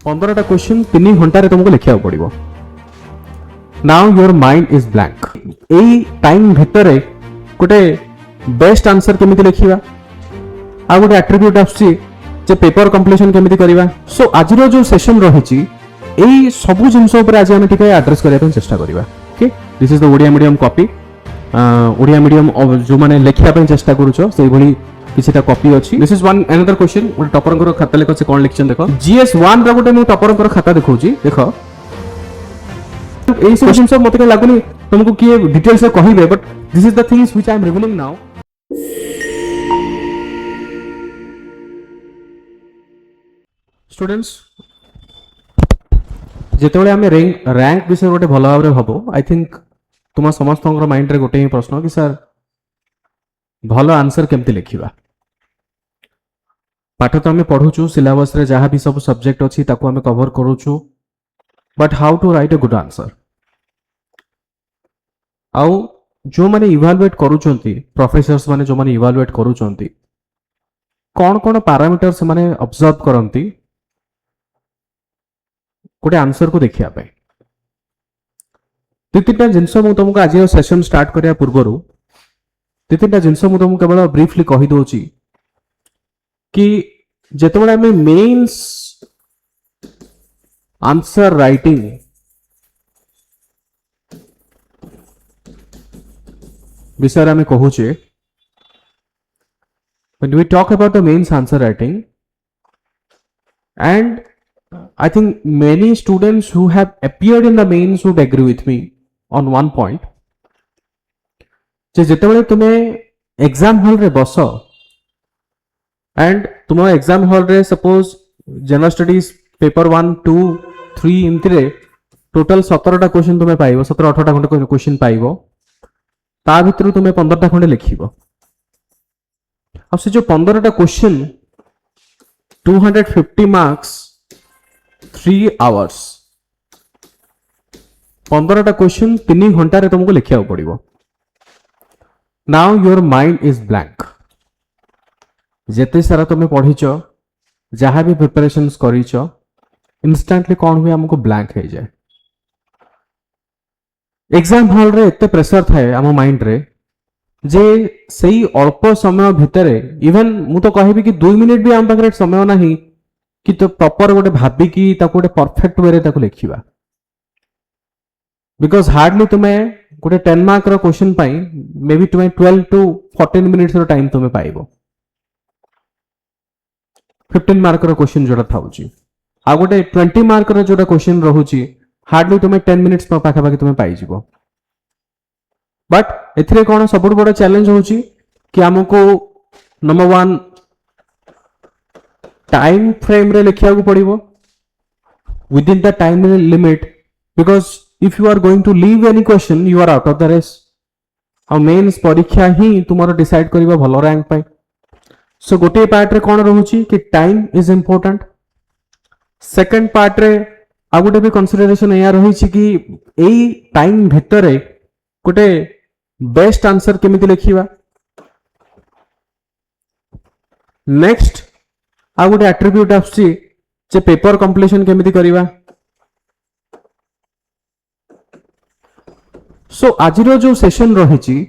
15टा question 3 घंटा तुमको लिखा पड़ो। Now your mind is blank. यही टाइम भितर गोटे बेस्ट आंसर केमिति लिखिबा आ गोटे एट्रिब्यूट आछी जे पेपर कंप्लीशन केमिति करबा। सो आज जो सेशन रही यही सब जिनस आज आम टे आड्रेस करने चेष्टा करवा। Okay, this is the Odia medium copy. Odia medium जो मैंने लिखा चेष्टा करूँ किसीटा कॉपी अच्छी। This is one another question. गोटे टॉपर खाता लेख से कौन लिखिछन देख। GS1 रा गोटे मु टॉपर खाता देखौची देख। ए सब जिनस मते के लागुनी तुमको किए डिटेल्स से कहिबे, but this is the things which I am revealing now. Students जेतेबेले आमे रैंक विषय गोटे भल भाव भाबो, आई थिंक तुम समस्त माइंड रे गोटे ही प्रश्न कि सर भल आंसर केमती लिखिबा। पाठ तो आम पढ़ुचु सिलेबस रे जहाँ भी सब सब्जेक्ट अच्छी ताको आम कवर करूचु, but how to write a good answer. आउ जो माने इवालुएट करूचंती प्रोफेसर्स माने जो माने इवालुएट करूचंती कौन कौन पैरामीटर से माने ऑब्जर्व करंती गोटे आंसर को देखिया पे। तीन जिनस मु तुमको आज सेशन स्टार्ट करिया पूर्वरु तीन जिनस मु तुमको केवल ब्रीफली कहि दोची कि जेतेबेले आमे मेंस आंसर राइटिंग विषय आमे कहूचे, when we talk about the mains answer writing, and I think many students who have appeared in the mains would agree with me on one point, जेतेबेले तुमे एग्जाम हॉल रे बस and तुम exam hall रे suppose general studies paper 1 2 3 इनते total 17टा question तुमे पाइबो, 17-18टा खंडे क्वेश्चन पाइबो, ता भितर तुमे 15टा खंडे लिखिबो। अब से जो 15टा क्वेश्चन 250 मार्क्स 3 आवर्स 15टा क्वेश्चन 3 घंटा रे तुमको लिखिया पड़िबो। Now your mind is blank. जेते सारा तुम पढ़ीच जहाँ भी प्रिपरेशन करीच इंस्टेंटली कौन हुए हमको ब्लैंक हो जाए। एग्जाम हॉल रे एते प्रेशर थाए आम माइंड रे जे सही अल्प समय भितर इवन मु तो कहबी कि 2 मिनिट भी आम पाखरे समय नाही कि तो प्रॉपर गोटे भाबी कि ताको गोटे परफेक्ट वे रे ताको लिखिबा। बिकॉज हार्डली तुम्हें गोटे 10 मार्क रो क्वेश्चन पाई मे बी तुम्हें 12 to 14 मिनिट्स रो टाइम तुम्हें पाइबो। 15 मार्क रो क्वेश्चन जोड़ा थाउची आ गोटे 20 मार्क रो जोड़ा क्वेश्चन रहूची हार्डली तुम्हें 10 मिनिट्स पाखा पाखी तुम्हें पाइजिबो। बट एथिरे कोन सबुठ बड़ चैलेंज होची कि हमको नंबर 1 टाइम फ्रेम रे लिखिया को पड़िबो within the time limit, because if you are going to leave any question you are out of the race. आ मेंस परीक्षा ही तुमारो डिसाइड करिबा भलो रैंक पाई। सो गोटे पार्ट रे कोन रहूची कि time is important. Second part रे आ गोटे भी कंसीडरेशन या रही कि एई टाइम भितर गोटे बेस्ट आंसर केमिति लिखिबा। नेक्स्ट आ गोटे एट्रिब्यूट आछी जे पेपर कंप्लीशन केमिति करबा। सो आज जो सेशन रही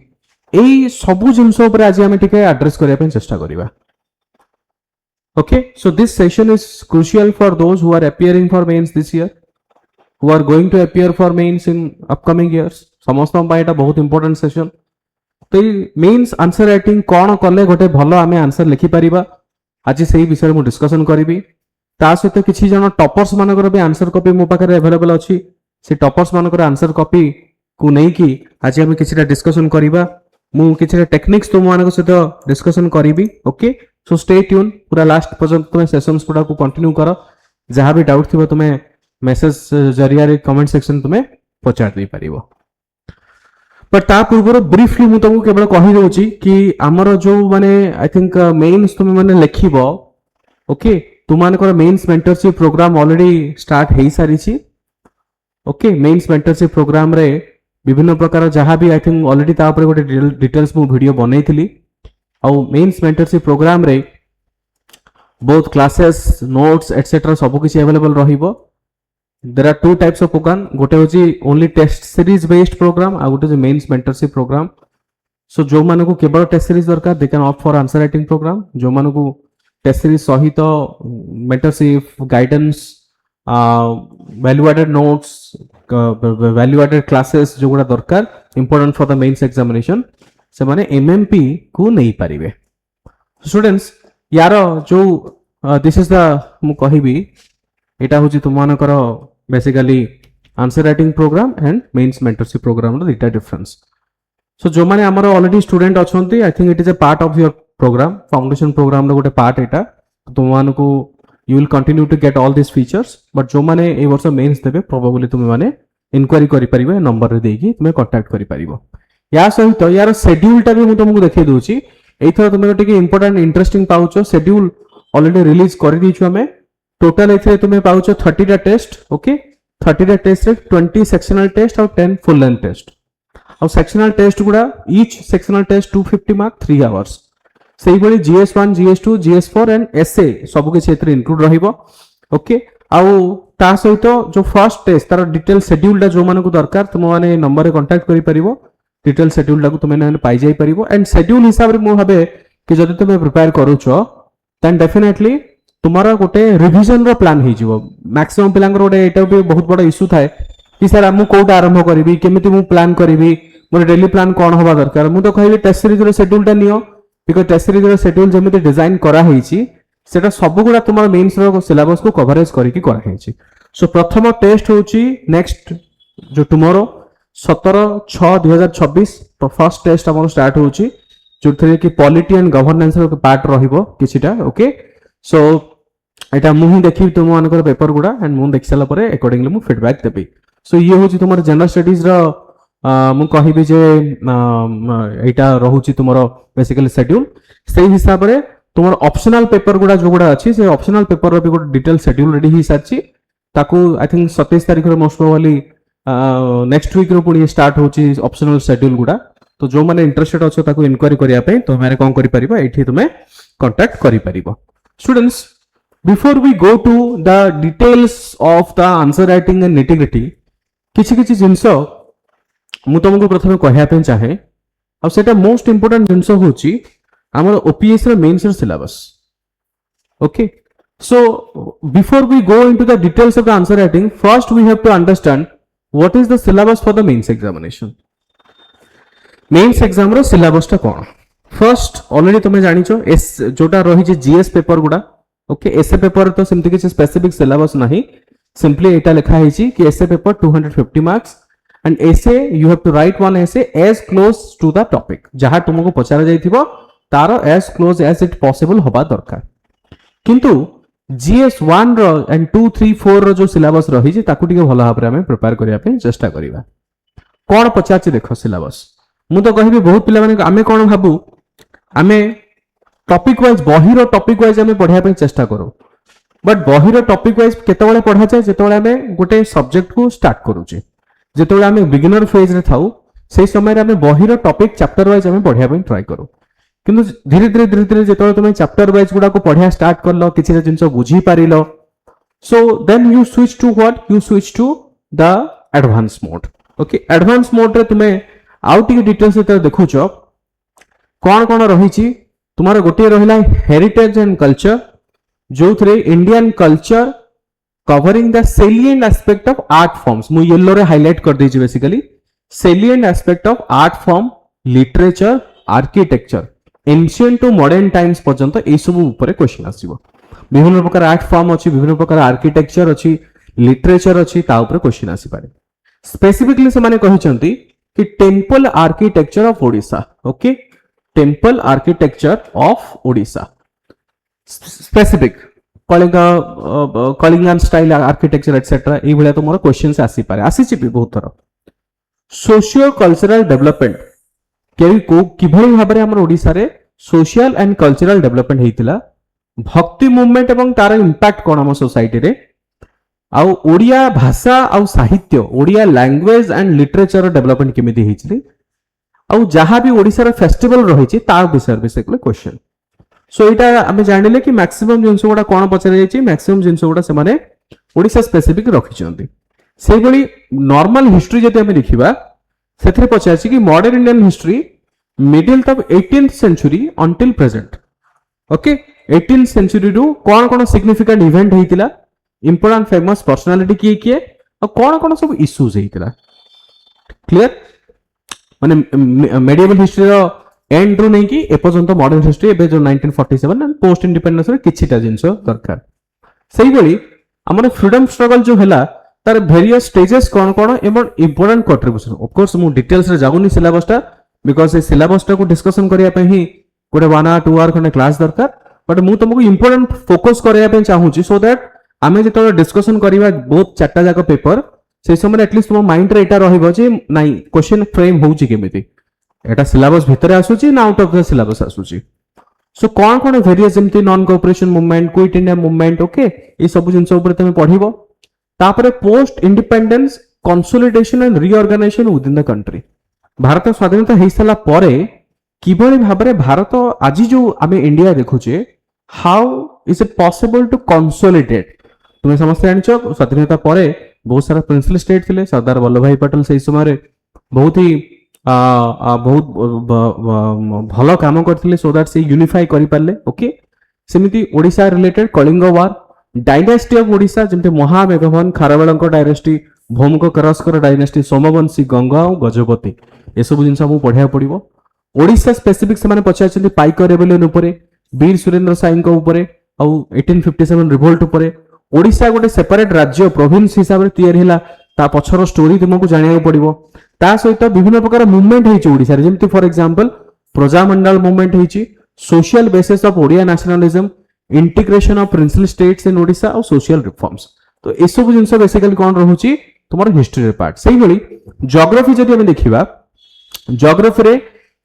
यही सबू जिनस आज आम टे आड्रेस करने चेष्टा करवा। Okay, so this session is crucial for those who are appearing for mains this year, who are going to appear for mains in upcoming years. समस्त बहुत इंपोर्टेंट सेशन। तो मेंस आंसर राइटिंग कौन कले गोटे भल आम आंसर लिखिपर आज से विषय में डिस्कसन करी। ता सहित किसी जन टॉपर्स मानकर भी आंसर कॉपी मो पाखे अवेलेबल अच्छी। से टॉपर्स मानकर आंसर कॉपी को नहीं कि आज आम कि डिस्कसन करवा। मु किसी टेक्निक्स तुम मान सहित डिस्कसन करी। ओके, सो स्टे ट्यून पूरा लास्ट पर्यंत तुम सेशंस गुड़ा को कंटिन्यू कर। जहाँ भी डाउट थी तुम्हें मेसेज जरिया कमेंट सेक्शन तुम्हें पचार दे पारिबो। बट ता पूर्व ब्रीफली मु तुमको केवल कहि दोची कि हमर जो माने आई थिंक मेंस तुम माने लिखिबो। ओके, तुम मानकर mains mentorship programme already start हेई सारी छी। ओके, मेंस मेंटरशिप प्रोग्राम रे विभिन्न प्रकार जहाँ भी आई थिंक ऑलरेडी तापर गोटे डिटेल्स मु वीडियो बनई थिली। आउ मेंस मेंटरशिप प्रोग्राम रे both classes notes etc सब किसी available रहिबो. There are two types of program. गोटे होची only test series based program आ गोटे mains mentorship program. So जो माने को केवल टेस्ट सीरीज दरकार they can opt for answer writing program. जो माने को टेस्ट सीरीज सहित mentorship guidance value added notes value added classes जो गुडा दरकार important for the mains examination से माने एमएमपी को नहीं पारिबे. स्टूडेंट्स यार जो दिस इज द मु कहिबी एटा होची तुम मानकर basically answer writing programme and mains mentorship programme रो दुटा डिफरेंस. सो जो माने हमर ऑलरेडी स्टूडेंट अछंती I think it is a part of your programme foundation programme रो गोटे पार्ट एटा तुम मान को you will continue to get all this features. But जो माने ए वर्ष मेंस देबे प्रोबेबली तुम माने इंक्वायरी करि परिबे नंबर रे देकी तुम कांटेक्ट करि परिबो. या सहित यार शेड्यूल टा भी मु तुमको देखै दोची. एथर तुम टिके इंपोर्टेंट इंटरेस्टिंग पाउचो शेड्यूल ऑलरेडी रिलीज करि दिछु हमें. टोटल एथरे तुम पाउचो 30 टा टेस्ट. ओके 30 टा टेस्ट रे 20 सेक्शनल टेस्ट और 10 फुल लेंथ टेस्ट. और सेक्शनल टेस्ट गुड़ा each sectional test 250 mark 3 hours. सेही बड़ी GS1 GS2 GS4 and S A सब के क्षेत्र इंक्लूड रहिबो. ओके आउ ता सहित जो फर्स्ट टेस्ट तार डिटेल शेड्यूल दा जो माने को दरकार तुम माने नंबर रे कांटेक्ट करि परिबो. डिटेल शेड्यूल दा को तुम माने पाई जाई परिबो. एंड शेड्यूल हिसाब रे मो भाबे कि जदि तुम प्रिपेयर करूछो देन डेफिनेटली तुम्हारा गोटे रिवीजन रो प्लान हे जिवो. मैक्सिमम पिलांगर गोटे एटा भी बहुत बड़ा इशू थाए कि सर मु कोटा आरंभ करिवि केमिति मु प्लान करिवि मोर डेली प्लान कोन होबा दरकार. मु तो कहबी टेस्ट सीरीज रो शेड्यूल टा नियो बिकॉज़ टेस्ट सीरीज रो शेड्यूल जेमिति डिजाइन करा हेछि सेटा सब गुडा तुम्हारा मेंस रो सिलेबस को कवरेज करिकि करा हेछि. सो प्रथम टेस्ट होछि नेक्स्ट जो टुमारो 17/6/2026 तो फर्स्ट टेस्ट हमर स्टार्ट होछि जो थरे कि पॉलिटी एंड गवर्नेंस रो पार्ट रहिबो किछिटा. ओके सो एटा मु ही देखि तुम मानकर पेपर गुडा एंड मु देखि साला परे अकॉर्डिंगली मु फीडबैक देबी. सो ये होची तुमर जनरल स्टडीज रो मु कहिबी जे एटा रहूची तुमरो बेसिकली शेड्यूल. सेही हिसाब रे तुमर ऑप्शनल पेपर गुडा जो गुडा अछि से ऑप्शनल पेपर रो भी गुड डिटेल शेड्यूल रेडी ही साची ताकू आई थिंक 27 तारिख रो मोस्ट प्रोबेबली नेक्स्ट वीक रो पुनी स्टार्ट होची ऑप्शनल शेड्यूल गुडा. तो जो माने इंटरेस्टेड अछो ताकू इंक्वायरी करिया पे तो माने कोन करि परिबो एठी तुमे कांटेक्ट करि परिबो. Students before we go to the details of the answer writing and nitty gritty किछि किछि जिंस मु तुमको प्रथम कहया पे चाहे अब सेटा मोस्ट इंपोर्टेंट जिंस होची हमर ओपीएस रे मेंस रे syllabus. Okay so before we go into the details of the answer writing first we have to understand what is the syllabus for the mains examination. Mains exam रो syllabus टा कोन first already तुम जानिछो एस जोटा रही जे GS paper गुडा. ओके एसए पेपर तो सिम्पली किछि स्पेसिफिक सिलेबस नाही सिंपली एटा लिखा है कि essay paper 250 marks and essay you have to right one essay as close to the topic जहां तुमको पचारा जाइथिबो तार as close as it possible होबा दरकार. किंतु जीएस 1 रो एंड 2 3 4 रो जो सिलेबस रही जे ताकू टिके भलो भाबरे हमें प्रिपेयर करिया पे चेष्टा करिवा. कोन पचाछि देखो सिलेबस मु तो कहबी बहुत पिला माने हमें कोन भाबू हमें टॉपिक वाइज बहिरो टॉपिक वाइज हमें पढ़िया पे चेष्टा करो. बट बहिरो टॉपिक वाइज केतबेले पढ़ा जाय जेतबेले हमें गोटे सब्जेक्ट को स्टार्ट करूचे जेतबेले हमें बिगिनर फेज रे थाउ सेही समय रे हमें बहिरो टॉपिक चैप्टर वाइज हमें पढ़िया पे ट्राई करो. किंतु धीरे धीरे जेतबेले तुमे चैप्टर वाइज गुडा को पढ़िया स्टार्ट करलो किछि जिंस बुझी पारिलो so then you switch to what you switch to the advance mode. Okay advance mode रे तुमे आउट टिके डिटेल्स रे देखुचो कोन कोन रहिछि तुम्हारा गोटे रहिला हेरिटेज एंड कल्चर जो the Indian culture covering the salient aspect of art forms मु येलो रे हाईलाइट कर देछि basically salient aspect of art form literature architecture ancient to modern times पर्यंत ए सब ऊपर क्वेश्चन आसीबो. विभिन्न प्रकार आर्ट फॉर्म अछि विभिन्न प्रकार आर्किटेक्चर अछि लिटरेचर अछि ता ऊपर क्वेश्चन आसी पारे. स्पेसिफिकली से माने कहिसंती कि temple architecture of Odisha. Okay temple architecture of Odisha specific Kalingan style architecture etcetera ए भलिया तुमरो क्वेश्चंस आसी पारे आसी भी बहुत थर. सोशियो कल्चरल डेवलपमेंट किभଳି भाबरे हमर ओडिसा रे सोशल एंड कल्चरल डेवलपमेंट हेतिला भक्ति मूवमेंट एवं तार इंपैक्ट कोन हम सोसाइटी रे आउ ओडिया भाषा आउ साहित्य Odia language and literature development केमिति हेछि आउ जहां भी ओडिसा रे फेस्टिवल रहिछि तार विषय बेसिकली क्वेश्चन. सो एटा आमे जानिले कि मैक्सिमम जिंस गुडा कोन पचरा जायछि मैक्सिमम जिंस गुडा से माने ओडिसा स्पेसिफिक रखिछन्ती सेहि भली नॉर्मल हिस्ट्री जति आमे देखिबा सेथरे पचाछि कि modern Indian history middle of 18th century until present okay 18th century रु कोन कोन सिग्निफिकेंट इवेंट हेतिला इंपोर्टेंट फेमस पर्सनालिटी किए और कोन कोन सब इश्यूज हेतिला क्लियर माने मेडिएवल हिस्ट्री रो एंड रु नै कि ए पर्यंत मॉडर्न हिस्ट्री एबे जो 1947 एंड पोस्ट इंडिपेंडेंस रे किछिटा जिंस दरकार सेही भली हमर फ्रीडम स्ट्रगल जो हला तार वेरियस स्टेजेस कोन कोन एवं इंपोर्टेंट कंट्रीब्यूशन ऑफ कोर्स मु डिटेल्स रे जागुनी सिलेबसटा बिकॉज़ ए सिलेबसटा को डिस्कशन करिया पे ही गोटे 1 आवर 2 आवर खने क्लास दरकार बट मु तुमको इंपोर्टेंट फोकस करिया पे चाहूची सो दैट आमे जेतो डिस्कशन करिवा बहुत चारटा जाक पेपर से समय एटलीस्ट तुम माइंड रे एटा रहइबो जे नाही क्वेश्चन फ्रेम होउची केमिति एटा सिलेबस भितरे आसुची ना आउट ऑफ द सिलेबस आसुची सो कोन कोन वेरियस जेमति non cooperation movement quit India movement okay ए सब जिंस ऊपर तुम पढिबो तापरे post independence consolidation and reorganisation within the country Bharat स्वाधीनता हेई सला परे किबळी भाबरे भारत आज जो आमे इंडिया देखुचे how is it possible to consolidate तुमे समस्त जानिछो स्वाधीनता परे बहुत सारा प्रिंसिपल स्टेट थिले सरदार वल्लभ भाई पटेल सेही समय बहुत ही बहुत भलो काम करथिले सो दैट से यूनिफाई करि पारले ओके सेमिति Odisha related Kalinga war dynasty of Odisha जेमते महामेघवन खारवेलंक डायनेस्टी भौमक करस्कर डायनेस्टी सोमवंशी गंगा और गजपति ए सब जिंस हमु पढिया पडिबो ओडिसा स्पेसिफिक से माने पचाचंती पाइक रेबेलियन ऊपर वीर सुरेंद्र साई को ऊपर आ 1857 रिवोल्ट ऊपर ओडिसा गोटे सेपरेट राज्य प्रोविंस हिसाब रे तयार हिला ता पछर स्टोरी तुमको जानिया पडिबो ता सहित विभिन्न प्रकार मूवमेंट हेछि ओडिसा रे जेमति फॉर एग्जांपल प्रजामंडल मूवमेंट हेछि social basis of Odia nationalism integration of principal states in Odisha और सोशल रिफॉर्म्स तो ए सब जिंस बेसिकली कोन रहउछि तुमर हिस्ट्री रे पार्ट सेही भली ज्योग्राफी जदि हम देखिबा ज्योग्राफी रे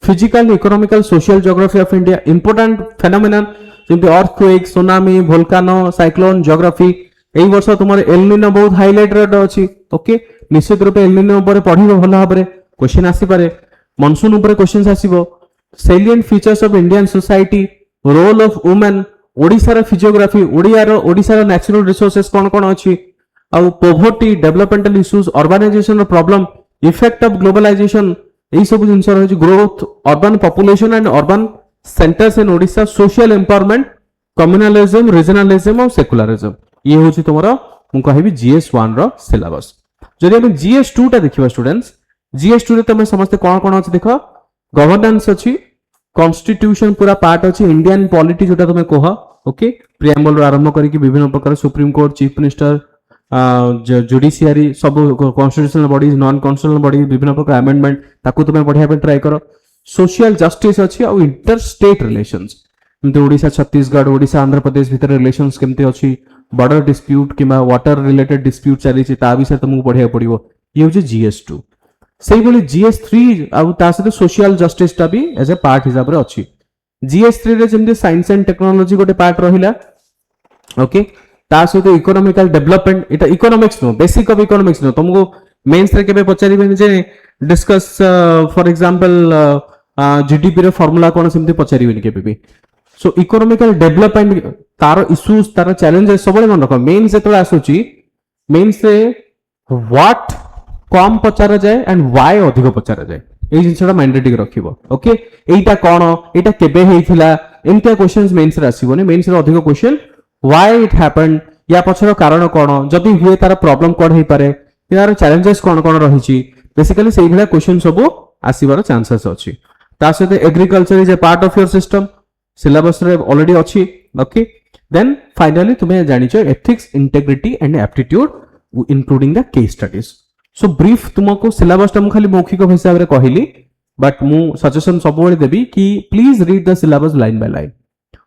physical economical social geography of India important phenomenon जेमति earthquake tsunami volcano cyclone geography एई वर्ष तुमर एलनिनो बहुत हाईलाइट रेट अछि ओके निश्चित रूप एलनिनो ऊपर पढिबो भलो भाबरे क्वेश्चन आसी पारे मॉनसून ऊपर क्वेश्चंस आसीबो salient features of Indian society role of women Odisha रा फिजियोग्राफी ओडिसा रा नेचुरल रिसोर्सेस कोन कोन अछि आ पोवर्टी डेवलपमेंटल इश्यूज अर्बनाइजेशन रो प्रॉब्लम इफेक्ट ऑफ ग्लोबलाइजेशन एई सब जिंस रहछि growth urban population and urban centres in Odisha social empowerment communalism regionalism और सेकुलरिज्म ये होछि तमरा मु कहबी जीएस 1 रो सिलेबस जदि हम जीएस 2 टा देखिबा स्टूडेंट्स जीएस 2 रे तमे समस्त कोन कोन अछि देखो गवर्नेंस अछि कॉन्स्टिट्यूशन पूरा पार्ट अछि इंडियन पॉलिटी जोटा तमे कह ओके प्रिएम्बल रो आरंभ करी कि विभिन्न प्रकार supreme court chief minister judiciary सब constitutional bodies non constitutional bodies विभिन्न प्रकार अमेंडमेंट ताकू तुमे पढिया पे ट्राई करो सोशल जस्टिस अछि और इंटर स्टेट रिलेशंस जेमते ओडिसा छत्तीसगढ़ ओडिसा आंध्र प्रदेश भीतर रिलेशंस केमते अछि बॉर्डर डिस्प्यूट किबा वाटर रिलेटेड डिस्प्यूट चली छि ता विषय तुमको पढिया पड़िबो ये होछि जीएस 2 सेही बोली जीएस 3 आ ता सहित सोशल जस्टिस ता भी एज ए पार्ट हिसाब रे अछि जीएस 3 रे जेमते साइंस एंड टेक्नोलॉजी गोटे पार्ट रहिला ओके ता सहित इकोनॉमिकल डेवलपमेंट एटा इकोनॉमिक्स नो बेसिक ऑफ इकोनॉमिक्स नो तुमको मेंस रे केबे पचारिबेन जे डिस्कस फॉर एग्जांपल जीडीपी रे फार्मूला कोन सेमते पचारिबेन केबे भी सो इकोनॉमिकल डेवलपमेंट तार इश्यूज तार चैलेंजेस सब मन रख मेंस जेतले आसुची मेंस से व्हाट कम पचारा जाए एंड व्हाई अधिक पचारा जाए ए जिंसटा मैंडेटरी रखिबो ओके एटा कोन एटा केबे हेइथिला एमते क्वेश्चंस मेंस रे आसीबोनी मेंस रे अधिक क्वेश्चन व्हाई इट हैपेंड या पछर कारण कोन जदी हुए तार प्रॉब्लम कोन हेइ पारे यार चैलेंजेस कोन कोन रहिची बेसिकली सेही भला क्वेश्चन सब आसीबार चांसेस अछि ता सहित agriculture is a part of your system syllabus रे ऑलरेडी अछि ओके देन फाइनली तुमे जानिछो ethics integrity and aptitude including the case studies so brief तुमको सिलेबस टा खाली मौखिक हिसाब रे कहिली बट मु सजेशन सब बेले देबी कि please read the syllabus line by line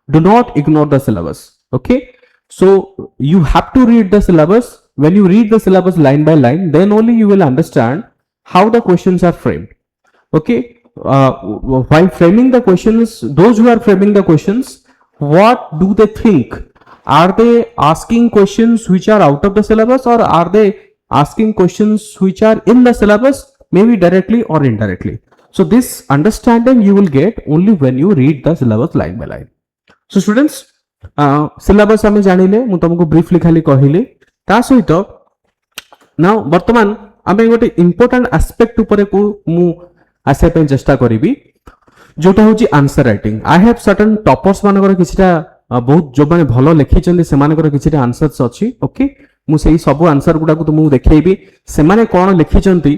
do not ignore the syllabus okay so you have to read the syllabus when you read the syllabus line by line then only you will understand how the questions are framed okay while framing the questions those who are framing the questions what do they think are they asking questions which are out of the syllabus or are they asking questions which are in the syllabus maybe directly or indirectly so this understanding you will get only when you read the syllabus line by line so students syllabus आम जानिले मु तुमको briefly खाली कहली ता सहित ना वर्तमान आम गोटे इंपोर्टेंट एस्पेक्ट उपरे को मु आसे पे चेष्टा करिवि जोटा होची answer writing I have certain toppers मानकर किछटा बहुत जो माने भलो लिखि चंदी से मानकर किछटा आंसर्स अछि ओके मु सेही सब आंसर गुडा को तुमको देखैबी से माने कोन लिखि चंती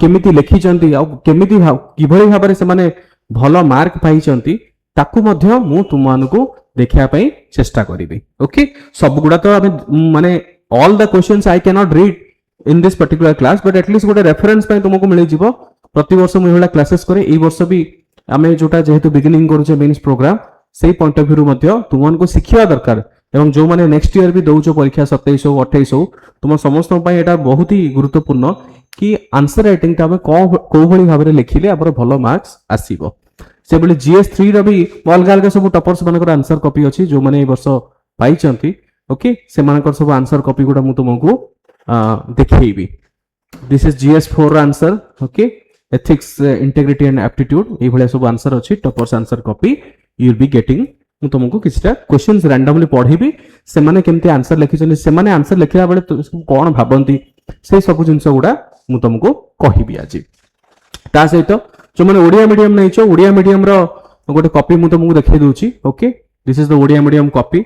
केमिति लिखि चंती आ केमिति किभଳି भाबरे से माने भलो मार्क पाई चंती ताकू मध्य मु तुमनको देखिया पई चेष्टा करिवि ओके सब गुडा तो आमे माने all the questions I can not read in this particular class but at least गोटे रेफरेंस पई तुमको मिलि जिवो प्रति वर्ष मु एला क्लासेस करे ए वर्ष भी आमे जोटा जेहेतु बिगिनिंग करूचे मेंस प्रोग्राम सेही पॉइंट ऑफ व्यू मध्य तुमनको शिखिया दरकार एवं जो माने नेक्स्ट ईयर भी दउचो परीक्षा 27 हो 28 हो तुम समस्त पई एटा बहुत ही गुरुत्वपूर्ण कि आंसर राइटिंग ता को भली भाबरे लिखिले हमर भलो मार्क्स आसीबो से बोले जीएस 3 रो भी अलग अलग सब टॉपर्स मानकर आंसर कॉपी अछि जो माने ए वर्ष पाई चंती ओके से मानकर सब आंसर कॉपी गुडा मु तुमको देखैबी this is GS 4 answer okay ethics integrity and aptitude ए भले सब आंसर अछि toppers answer copy you will be getting मु तुमको किछटा क्वेश्चंस रैंडमली पढिबी से माने केमते आंसर लिखि चनि से माने आंसर लिखिला बेले कोन भाबंती से सब जिंस गुडा मु तुमको कहिबी आज ता सहित जो माने ओडिया मीडियम नै छ ओडिया मीडियम रो गोटे कॉपी मु तुमको देखै दोची okay this is the Odia medium copy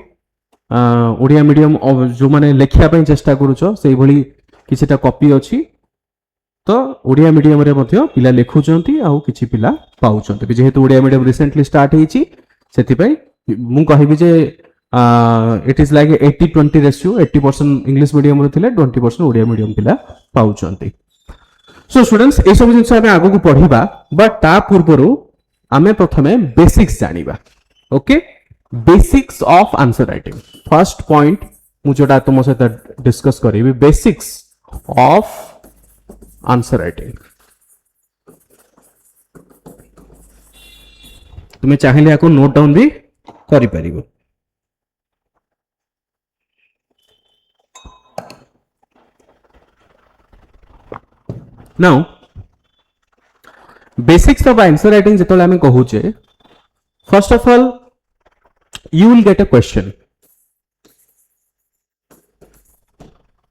Odia medium जो माने लेखिया पई चेष्टा करूछो सेही भली किछटा कॉपी अछि तो ओडिया मीडियम रे मध्य पिला लेखुचंती आ किछि पिला पाउचंती जेहेतु ओडिया मीडियम रिसेंटली स्टार्ट हेछि सेति पई मु कहिबि जे it is like 80-20 ratio 80% English medium रे थिले 20% ओडिया मीडियम पिला पाउचंती सो स्टूडेंट्स ए सब जिंस आमे आगो को पढिबा बट ता पूर्वरु आमे प्रथमे बेसिक्स जानिबा okay basics of answer writing first point मु जोटा तुम सहित डिस्कस करिबि बेसिक्स ऑफ आंसर राइटिंग तुम्हें चाहिए याको नोट डाउन भी करि परिबो now basics of answer writing जेतले हमें कहूचे first of all you will get a question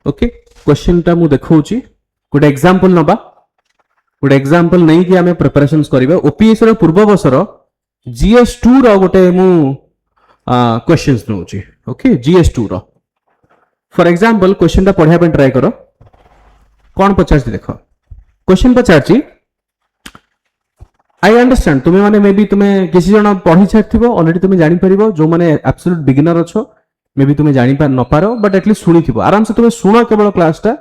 okay question ता मु देखौची गोटे एग्जांपल नबा गोटे एग्जांपल नहीं कि हमें प्रिपरेशंस करिबा ओपीएस रो पूर्व वर्षर जीएस2 रो गोटे मु क्वेश्चंस नउची ओके जीएस2 रो फॉर एग्जांपल क्वेश्चन ता पढिया पे ट्राई करो कोन पचारची देखो क्वेश्चन पचारची आई अंडरस्टैंड तुम्हें माने मे बी तुम्हें किसी जन पढ़ी छाड़थिबो ऑलरेडी तुम्हें जानि परिबो जो माने एब्सोल्यूट बिगिनर अछो मे बी तुम्हें जानि न पारो बट एटलीस्ट सुनिथिबो आराम से तुम्हें सुनो केवल क्लास टा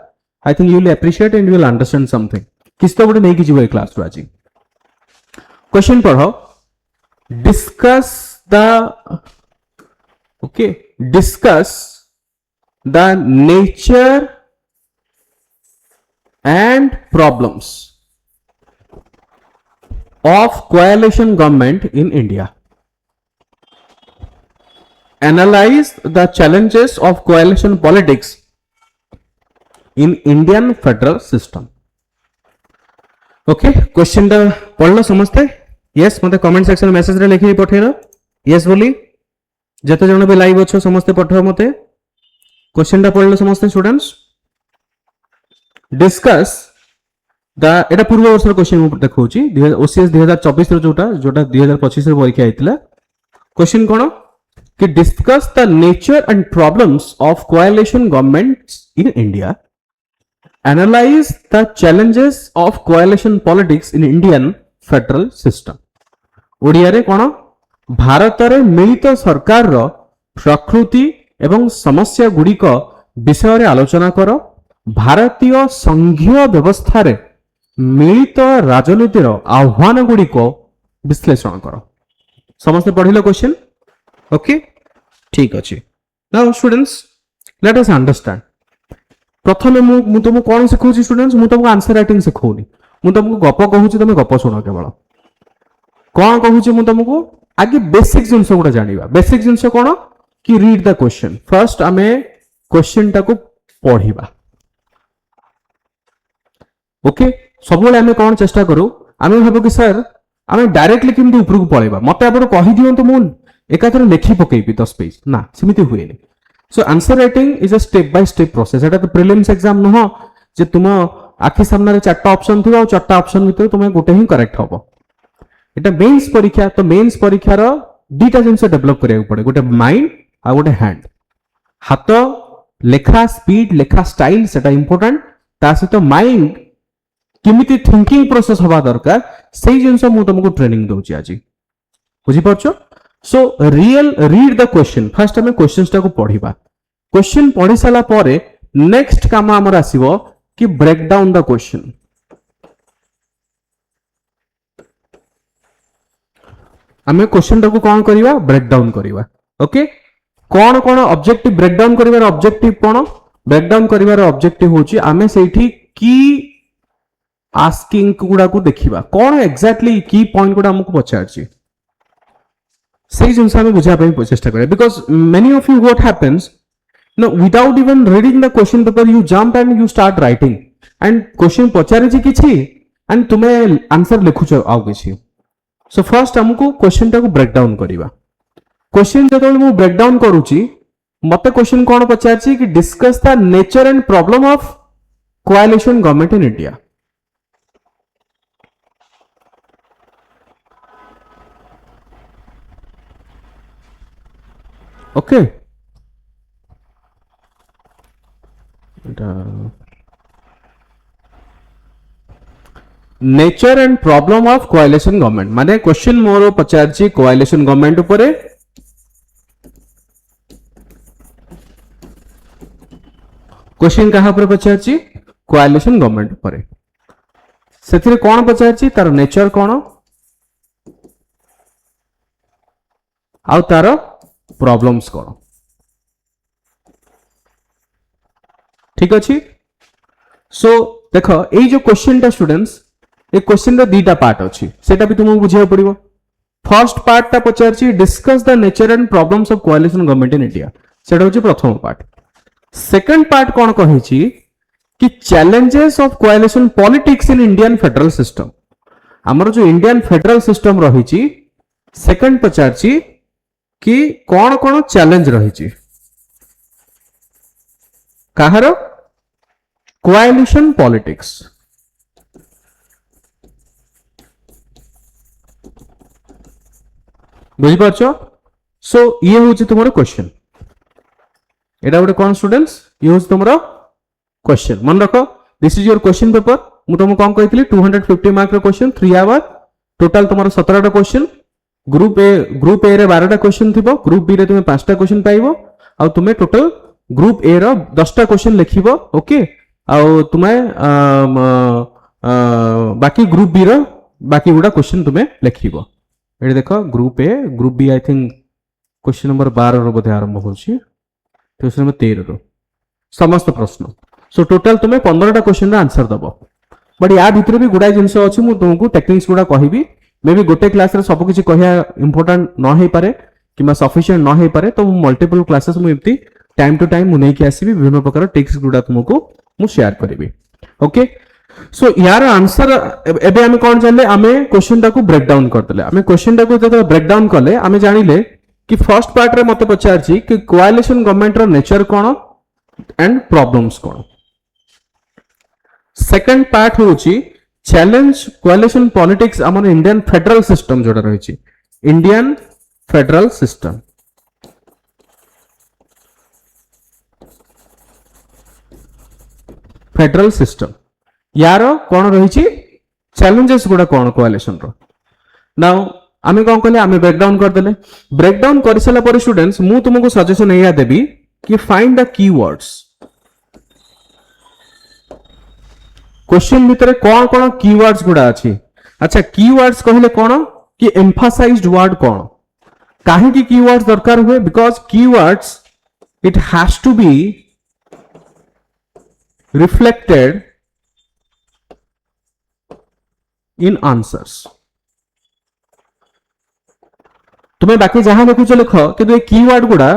I think you will appreciate and you will understand something किस तो बडे नहीं कि जीवो ए क्लास आज क्वेश्चन पढ़ो discuss the nature and problems of coalition government in India. Analyze the challenges of coalition politics in Indian federal system. Okay, question दा पढ़लो समझते yes मते कमेंट सेक्शन मैसेज रे लिखि पठेरो yes बोली जते जण भी लाइव अछो समस्ते पठो मते क्वेश्चन दा पढ़लो समस्ते स्टूडेंट्स डिस्कस एटा पूर्व वर्ष क्वेश्चन देखौची ओसीएस 2024 रो जोटा 2025 रे परीक्षा आइतिला क्वेश्चन कोन कि discuss the nature and problems of coalition governments in India analyse the challenges of coalition politics in Indian federal system Odia रे कोन भारत रे मिलित सरकार रो प्रकृति एवं समस्या गुडी को विषय रे आलोचना करो भारतीय संघीय व्यवस्था रे मिलित राजनीतिर आह्वान गुडी को विश्लेषण करो समस्त पढ़िलो क्वेश्चन ओके ठीक अछि now students let us understand प्रथमे मु तुमको कोन सिखौची स्टूडेंट्स मु तुमको आंसर राइटिंग सिखौनी मु तुमको गप कहूची तुम गप सुनो केवल कोन कहूची मु तुमको आगे बेसिक जिंस गुडा जानिबा बेसिक जिंस कोन कि रीड द क्वेश्चन फर्स्ट हमें क्वेश्चन टा को पढ़िबा ओके सबले आमे कोन चेष्टा करू आमे भाबो कि सर आमे डायरेक्टली किंतु ऊपर को पळेबा मते आपण कहि दियंतु मु एकाथरे लिखि पकेबी 10 पेज ना सेमिति हुएनी so answer writing is a step by step process एटा तो प्रिलिम्स एग्जाम न हो जे तुम आखि सामने चारटा ऑप्शन थिबा और चारटा ऑप्शन भितर तुम गोटे ही करेक्ट हबो एटा मेंस परीक्षा तो मेंस परीक्षार दुईटा जिनस डेभलप करिया पड़े गोटे माइंड आ गोटे हैंड हाथ लेखा स्पीड लेखा स्टाइल सेटा इंपोर्टेंट ता सहित माइंड किमिति थिंकिंग प्रोसेस हवा दरकार सेही जिनस मु तुमको ट्रेनिंग दउची आज बुझी परछो so real read the question first हमें क्वेश्चंस टाको पढिबा क्वेश्चन पढि साला परे नेक्स्ट काम हमर आसीबो कि ब्रेक डाउन द क्वेश्चन आमे क्वेश्चन टाको कोन करिवा ब्रेक डाउन करिवा ओके कोन कोन ऑब्जेक्टिव ब्रेक डाउन करिवार ऑब्जेक्टिव कोन ब्रेक डाउन करिवार ऑब्जेक्टिव होची आमे सेठी की आस्किंग गुडा को देखिबा कोन एग्जैक्टली की पॉइंट गुडा हमको पचारची सही जिनस हमें बुझा पे चेष्टा करे because many of you what happens no without even reading the question paper you jump and you start writing and question पचारे छी किछि एंड तुमे आंसर लिखुछ आउ किछि सो फर्स्ट हमको क्वेश्चन टाको ब्रेक डाउन करिवा क्वेश्चन जतबे मु ब्रेक डाउन करूची मते क्वेश्चन कोन पचारची कि discuss the nature and problem of coalition government in India okay nature and problem of coalition government माने क्वेश्चन मोर पचारची कोएलिशन गवर्नमेंट उपरे क्वेश्चन कहा पर पचारची कोएलिशन गवर्नमेंट उपरे सेथिरे कोन पचारची तार नेचर कोन आउ तार प्रॉब्लम्स कोन ठीक अछि सो देखो एई जो क्वेश्चन टा स्टूडेंट्स ए क्वेश्चन रो दीटा पार्ट अछि सेटा भी तुमको बुझिया पड़िबो फर्स्ट पार्ट ता पचारची discuss the nature and problems of coalition government in India सेटा होची प्रथम पार्ट सेकंड पार्ट कोन कहिची कि challenges of coalition politics in Indian federal system हमर जो इंडियन फेडरल सिस्टम रहिची सेकंड पचारची कि कौन कौन चैलेंज रही कहार कोएलिशन पॉलिटिक्स बुझी पारछ सो ये हूँ तुम क्वेश्चन एटा गोटे कौन स्टूडेंट्स ये हूँ तुम क्वेश्चन मन रख this is your question paper मु तुमको कौन कही 250 मार्क क्वेश्चन 3 आवर टोटाल तुम 17टा क्वेश्चन ग्रुप ए रे 12टा क्वेश्चन थिबो ग्रुप बी रे तुमे 5टा क्वेश्चन पाइबो आ तुमे टोटल ग्रुप ए रो 10टा क्वेश्चन लिखिबो ओके आ तुमे बाकी ग्रुप बी रो बाकी गुडा क्वेश्चन तुमे लिखिबो एठी देखो group A group B I think question number 12 रो बोधे आरंभ होछि क्वेश्चन नंबर 13 रो समस्त प्रश्न सो टोटल तुमे 15टा क्वेश्चन रा आंसर दबो बट या भितर भी गुडा जिंस अछि मु तुमको टेक्निक्स गुडा कहिबी मे भी गोटे क्लास रे सब किछि कहिया इंपोर्टेंट न हे पारे किमा सफिशिएंट न हे पारे तो मल्टीपल क्लासेस मु एम्ति टाइम टू टाइम मु नै कि आसीबी विभिन्न प्रकार टेक्स्ट गुडा तुमको मु शेयर करबी ओके सो यार आंसर एबे हम कोन जानले हमें क्वेश्चन टाको ब्रेक डाउन करतले हमें क्वेश्चन टाको जब ब्रेक डाउन करले हमें जानिले कि फर्स्ट पार्ट रे मते पचारची कि कोएलिशन गवर्नमेंट रो नेचर कोन एंड प्रॉब्लम्स कोन सेकंड पार्ट होची चैलेंज कोएलिशन पॉलिटिक्स हमर इंडियन फेडरल सिस्टम जोड़ा रही Indian federal system federal system यार कौन रही चैलेंजेस गुडा कौन कोएलिशन रो नाउ आमे कौन कहले आमे ब्रेकडाउन कर देले ब्रेकडाउन कर साला पर स्टूडेंट्स मु तुमको सजेशन एया देबी कि फाइंड द कीवर्ड्स क्वेश्चन भीतर कौन कौन कीवर्ड्स गुडा अछि अच्छा कीवर्ड्स कहले कौन कि एम्फासाइज्ड वर्ड कौन काहे की कीवर्ड्स दरकार हुए because keywords it has to be reflected in answers तुम्हें बाकी जहां लिखुच लिख कि कीवर्ड गुडा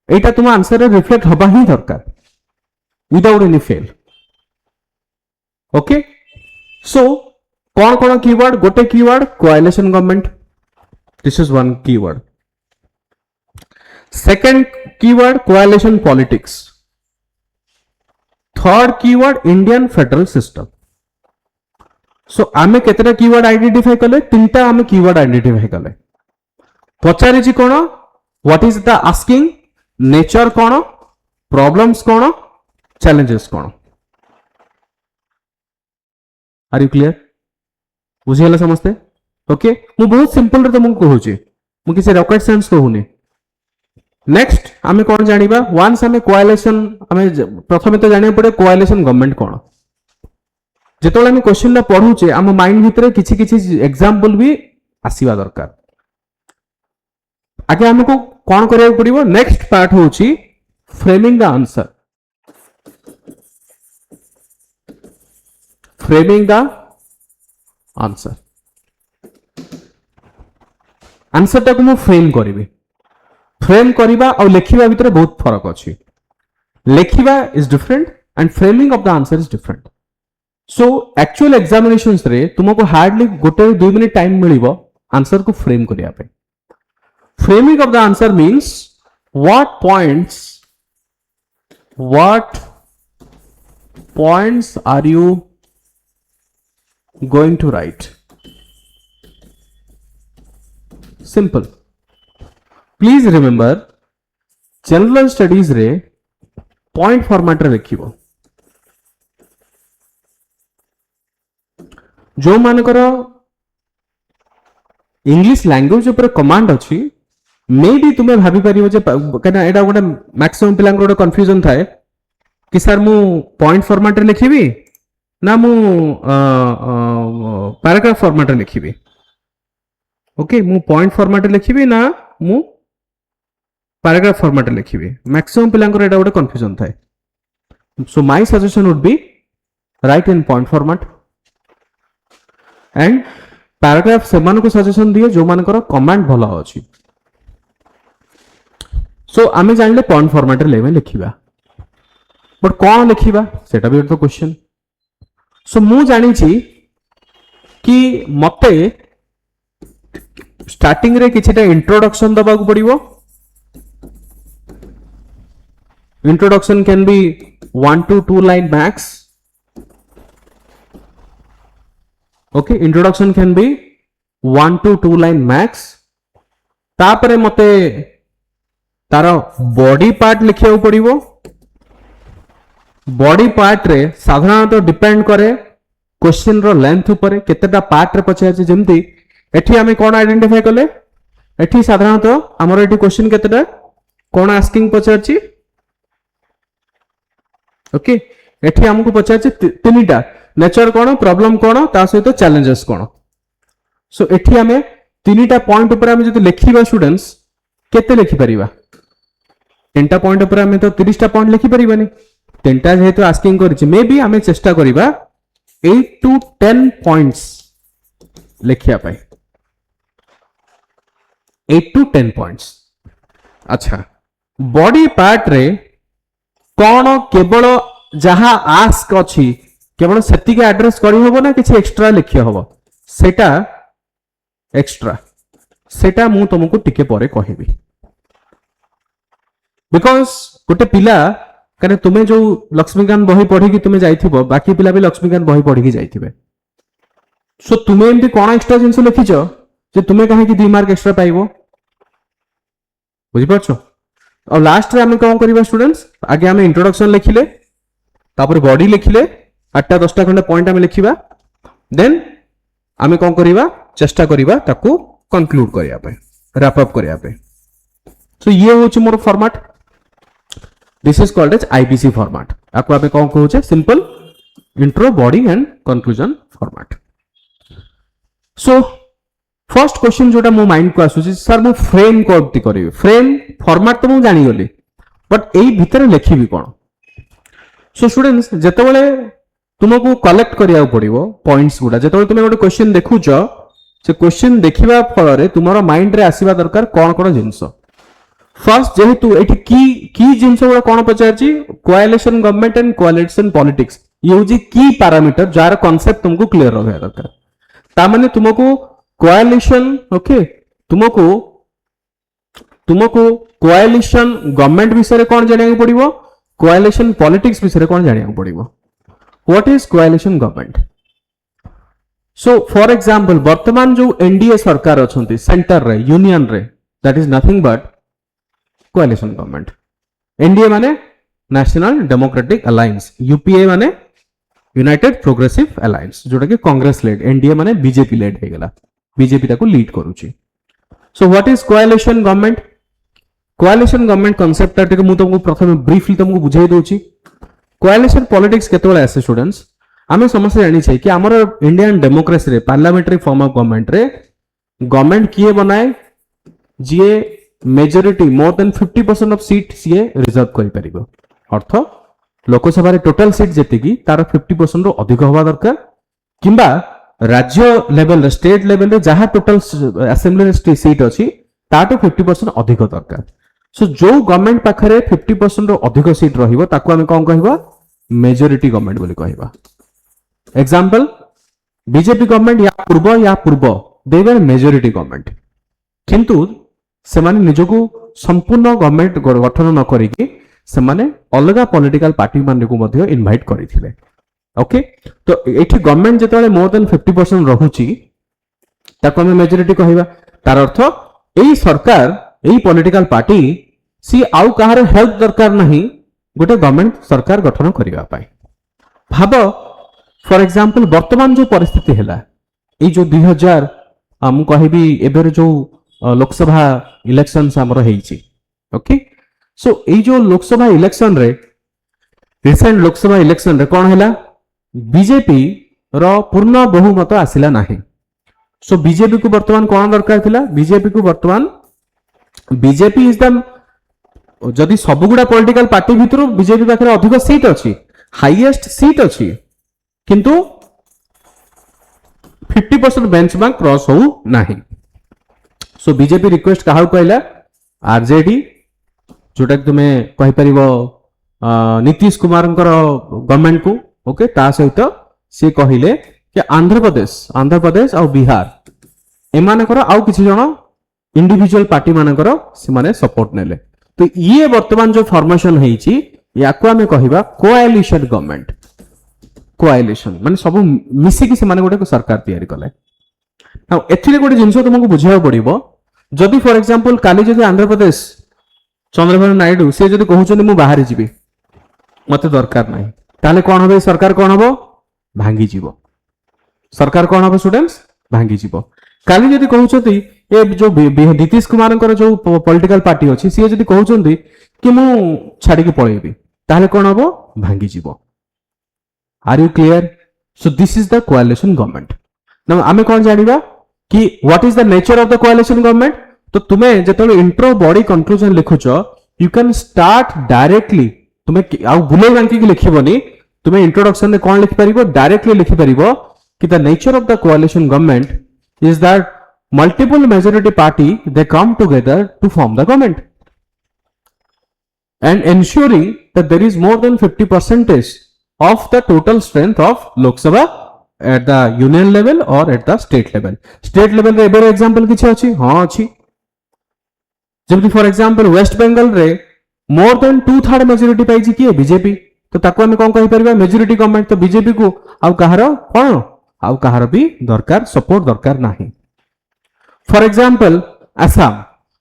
एटा तुम आंसर रे रिफ्लेक्ट हबा ही दरकार without any fail okay so कौन कौन कीवर्ड गोटे keyword coalition government this is one keyword second keyword coalition politics, third keyword Indian federal system. So आमे केतेटा कीवर्ड आइडेंटिफाई कले, तीनटा आमे कीवर्ड आइडेंटिफाई कले. पचारिछि कोन, what is the asking, nature कोन, प्रॉब्लम्स कोन, चैलेंजेस कोन. Are you clear? बुझिगला समस्ते? ओके, मु बहुत सिंपल रे तुमको कहूची, मु किसी रॉकेट साइंस कहूनी. नेक्स्ट आमे कोन जानिबा, वंस आमे कोएलिशन, आमे प्रथमे तो जानिया पड़े कोएलिशन गवर्नमेंट कोन. जेतोले आमे क्वेश्चन ना पढुचे आम माइंड भितरे किछि किछि एग्जांपल भी आसीबा दरकार. आगे हमको कोन करिया पड़िबो, नेक्स्ट पार्ट होची framing the answer. Framing the answer, answer टाको मु फ्रेम करिवे. फ्रेम करिबा और लेखिबा भितरे बहुत फरक अछि. लेखिबा is different and framing of the answer is different. So actual examinations रे तुमको हार्डली गोटे 2 मिनिट टाइम मिलिबो आंसर को फ्रेम करिया पे. Framing of the answer means what points are you going to write? Simple. Please remember, general studies रे point format रे लिखिबो. जो मानकर इंग्लिश लैंग्वेज ऊपर कमांड अच्छी, मे भी तुम्हें भाभी पारिबो जे कना एडा गोटे मैक्सिमम पिलांग गोटे कंफ्यूजन थाए कि सर मु पॉइंट फॉर्मेट रे लिखिबी ना मु पैराग्राफ फॉर्मेट रे लिखिबी. ओके, मु पॉइंट फॉर्मेट रे लिखिबी ना मु पैराग्राफ फॉर्मेट रे लिखिबी. मैक्सिमम पिलांग एडा गोटे कंफ्यूजन थाए. So my suggestion would be right in point format and paragraph से मान को सजेशन दिए जो मानकर कमांड भला अछि. सो आमे जानले पॉइंट फॉर्मेट रे लिखिबा, बट कोन लिखिबा सेटा भी तो क्वेश्चन. सो मु जानि छी कि मते स्टार्टिंग रे किछटा इंट्रोडक्शन दबा को पड़िबो. Introduction can be 1 to 2 line max. Okay, introduction can be 1 to 2 line max. तापरे मते तार बॉडी पार्ट लिखिया पड़िबो. बॉडी पार्ट रे साधारणतः डिपेंड करे क्वेश्चन रो लेंथ ऊपर केतेटा पार्ट रे पछे अछि. जेमति एठी हमें कोन आइडेंटिफाई करले, एठी साधारणतः हमर एठी क्वेश्चन केतेटा कोन आस्किंग पछे अछि. ओके, एठी हमको पछे अछि तीनटा, नेचर कोन, प्रॉब्लम कोन, ता सहित चैलेंजेस कोन. सो एठी हमें तीनटा पॉइंट ऊपर हमें जदि लिखिबा स्टूडेंट्स केते लिखि परिबा. तीनटा पॉइंट ऊपर हमें तो 30टा पॉइंट लिखि परिबानी. तीनटा जेहेतु आस्किंग करिछि, मे बी हमें चेष्टा करिबा 8 to 10 पॉइंट्स लिखिया पाए. 8 to 10 पॉइंट्स. अच्छा, बॉडी पार्ट रे कोन केवल जहां आस्क अछि केवल सेति के एड्रेस करि होबो ना किछि एक्स्ट्रा लिखि होबो, सेटा एक्स्ट्रा, सेटा मु तुमको टिके परे कहिबी. बिकॉज गोटे पिला कने तुम्हें जो लक्ष्मीकांत बही पढ़ी कि तुम्हें जाइथिबो, बाकी पिला भी लक्ष्मीकांत बही पढ़ी कि जाइथिबे. सो तुम्हें एमती कोन एक्स्ट्रा जिंस लिखिचो जे तुम्हें कहे कि 2 मार्क एक्स्ट्रा पाइबो. बुझि परछो? और लास्ट रे हम कोन करबा स्टूडेंट्स, आगे हम इंट्रोडक्शन लिखिले, तापर बॉडी लिखिले, 8टा 10टा खंडे पॉइंट हम लिखिबा, देन हम कोन करबा चेष्टा करबा ताको कंक्लूड करिया पे, रैप अप करिया पे. सो ये होची मोर format. This is called as IPC format. आपको आप कौन कहूचे, simple intro, body and conclusion format. So first question जोटा मो माइंड को आसुची, सर मु फ्रेम कोती करिवे. फ्रेम फॉर्मेट तो मु जानि गली, बट एई भितर लिखिबी कोन. सो स्टूडेंट्स जेतेबेले तुमको कलेक्ट करिया पड़िबो पॉइंट्स गुडा, जेतेबेले तुमे गोटे क्वेश्चन देखुचो, से क्वेश्चन देखिबा फଳରେ तुमरो माइंड रे आसीबा दरकार कोन कोन जिंस. फर्स्ट जेहेतु एठी की जिंस गुडा कोन पचारची, coalition government and coalition politics, ये होची की पैरामीटर जार कांसेप्ट तुमको क्लियर रहबा दरकार. ता माने तुमको कोएलिशन, ओके, तुमको कोआलिशन गवर्नमेंट विषय कौन जानिया पड़िबो कोआलिशन पॉलिटिक्स विषय कौन जानिया पड़िबो what is coalition government so for example वर्तमान जो एनडीए सरकार अछंती सेंटर रे यूनियन रे that is nothing but coalition government NDA माने नेशनल डेमोक्रेटिक अलायंस यूपीए माने यूनाइटेड प्रोग्रेसिव अलायंस जोटा कि कांग्रेस लेड एनडीए माने बीजेपी लेड हे गेला बीजेपी ताको लीड करूची so what is coalition government coalition government concept टा मु तुमको प्रथम ब्रीफली तुमको बुझाई दोची कोआलिशन पॉलिटिक्स केतोले आसे स्टूडेंट्स आमे समस्त जानि छै कि हमर इंडियन डेमोक्रेसी रे पार्लियामेंट्री फॉर्म ऑफ गवर्नमेंट रे गवर्नमेंट किए बनाए जे majority more than 50% of seat सीए रिजर्व करि परिबो अर्थ लोकसभा रे टोटल सीट जेते की तार 50% रो अधिक होवा दरकार किंबा राज्य लेवल स्टेट लेवल रे जहां टोटल असेंबली रे सीट अछि ताटो 50% अधिक दरकार सो जो गवर्नमेंट पाखरे 50% रो अधिक सीट रहिबो ताको हम कोन कहबा मेजॉरिटी गवर्नमेंट बोली कहबा एग्जांपल बीजेपी गवर्नमेंट या पूर्व दे वर मेजॉरिटी गवर्नमेंट किंतु सेमाने निजको संपूर्ण गवर्नमेंट गठन न करिकि सेमाने अलगा पॉलिटिकल पार्टी माने को मध्ये इनवाइट करिथिले ओके तो एठी गवर्नमेंट जेतले मोर देन 50% रहुची ताको हम मेजॉरिटी कहबा तार अर्थ एई सरकार एई पॉलिटिकल पार्टी सी आउ कहार हेल्प दरकार नहीं गोटे गवर्नमेंट सरकार गठन करिवा पाई भाबो फॉर एग्जांपल वर्तमान जो परिस्थिति हैला ए जो 2000 हम कहबी एबेर जो लोकसभा इलेक्शंस हमर हेइची ओके सो ए जो लोकसभा इलेक्शन रे रिसेंट लोकसभा इलेक्शन रे कोन हैला बीजेपी रो पूर्ण बहुमत आसिला नाही सो बीजेपी को वर्तमान कोन दरकार थिला बीजेपी को वर्तमान बीजेपी इज द जदि सबगुडा पॉलिटिकल पार्टी भितरु बीजेपी पाखरे अधिक सीट अछि हाईएस्ट सीट अछि किंतु 50% बेंचमार्क क्रॉस हो नाही सो बीजेपी रिक्वेस्ट काहा कहला आरजेडी जोटा तुमे कहि परिबो नीतीश कुमार गवर्नमेंट को ओके ता सहित से कहिले कि आंध्र प्रदेश और बिहार एमानकर आउ किछि जण इंडिविजुअल पार्टी मानकर से माने सपोर्ट नेले तो ये वर्तमान जो फॉर्मेशन हेइची याको हमें कहिबा कोआलिशन गवर्नमेंट कोआलिशन माने सब मिसी कि से माने गोटे सरकार तयारी कले नाउ एथिले गोटे जिंस तुमको बुझाव पड़िबो जदि फॉर एग्जांपल काली जदि आंध्र प्रदेश चंद्रबाबू नायडू से जदि कहउछन मु बाहर जीबी मते दरकार नाही ताले कोन होबे सरकार कोन होबो भांगी जीवो सरकार कोन होबो स्टूडेंट्स भांगी जीवो काली जदि कहउछती ए जो नीतीश कुमार जो पॉलिटिकल पार्टी अछि से जदि कहउछंती कि मु छाडी के पळेबी ताले कोन होबो भांगी जीवो are you clear so this is the coalition government ना आमे कोन जानिबा कि what is the nature of the coalition government तो तुमे जेतले इंट्रो बॉडी कंक्लूजन लिखुचो यू कैन स्टार्ट डायरेक्टली तुमे आ बुले बांकी के लिखिबोनी तुमे इंट्रोडक्शन में कोन लिखि परिबो डायरेक्टली लिखि परिबो कि the nature of the coalition government is that multiple majority party they come together to form the government and ensuring that there is more than 50% of the total strength of Lok Sabha at the union level or at the state level रे Eber example किछ अछि हां अछि जेमति for example waste Bengal रे more than 2/3 majority पाइछि कि BJP तो ताको हम कोन कहि परबा मेजॉरिटी गवर्नमेंट तो बीजेपी को आउ कहार कोन आउ कहार भी दरकार सपोर्ट दरकार नाही फॉर एग्जांपल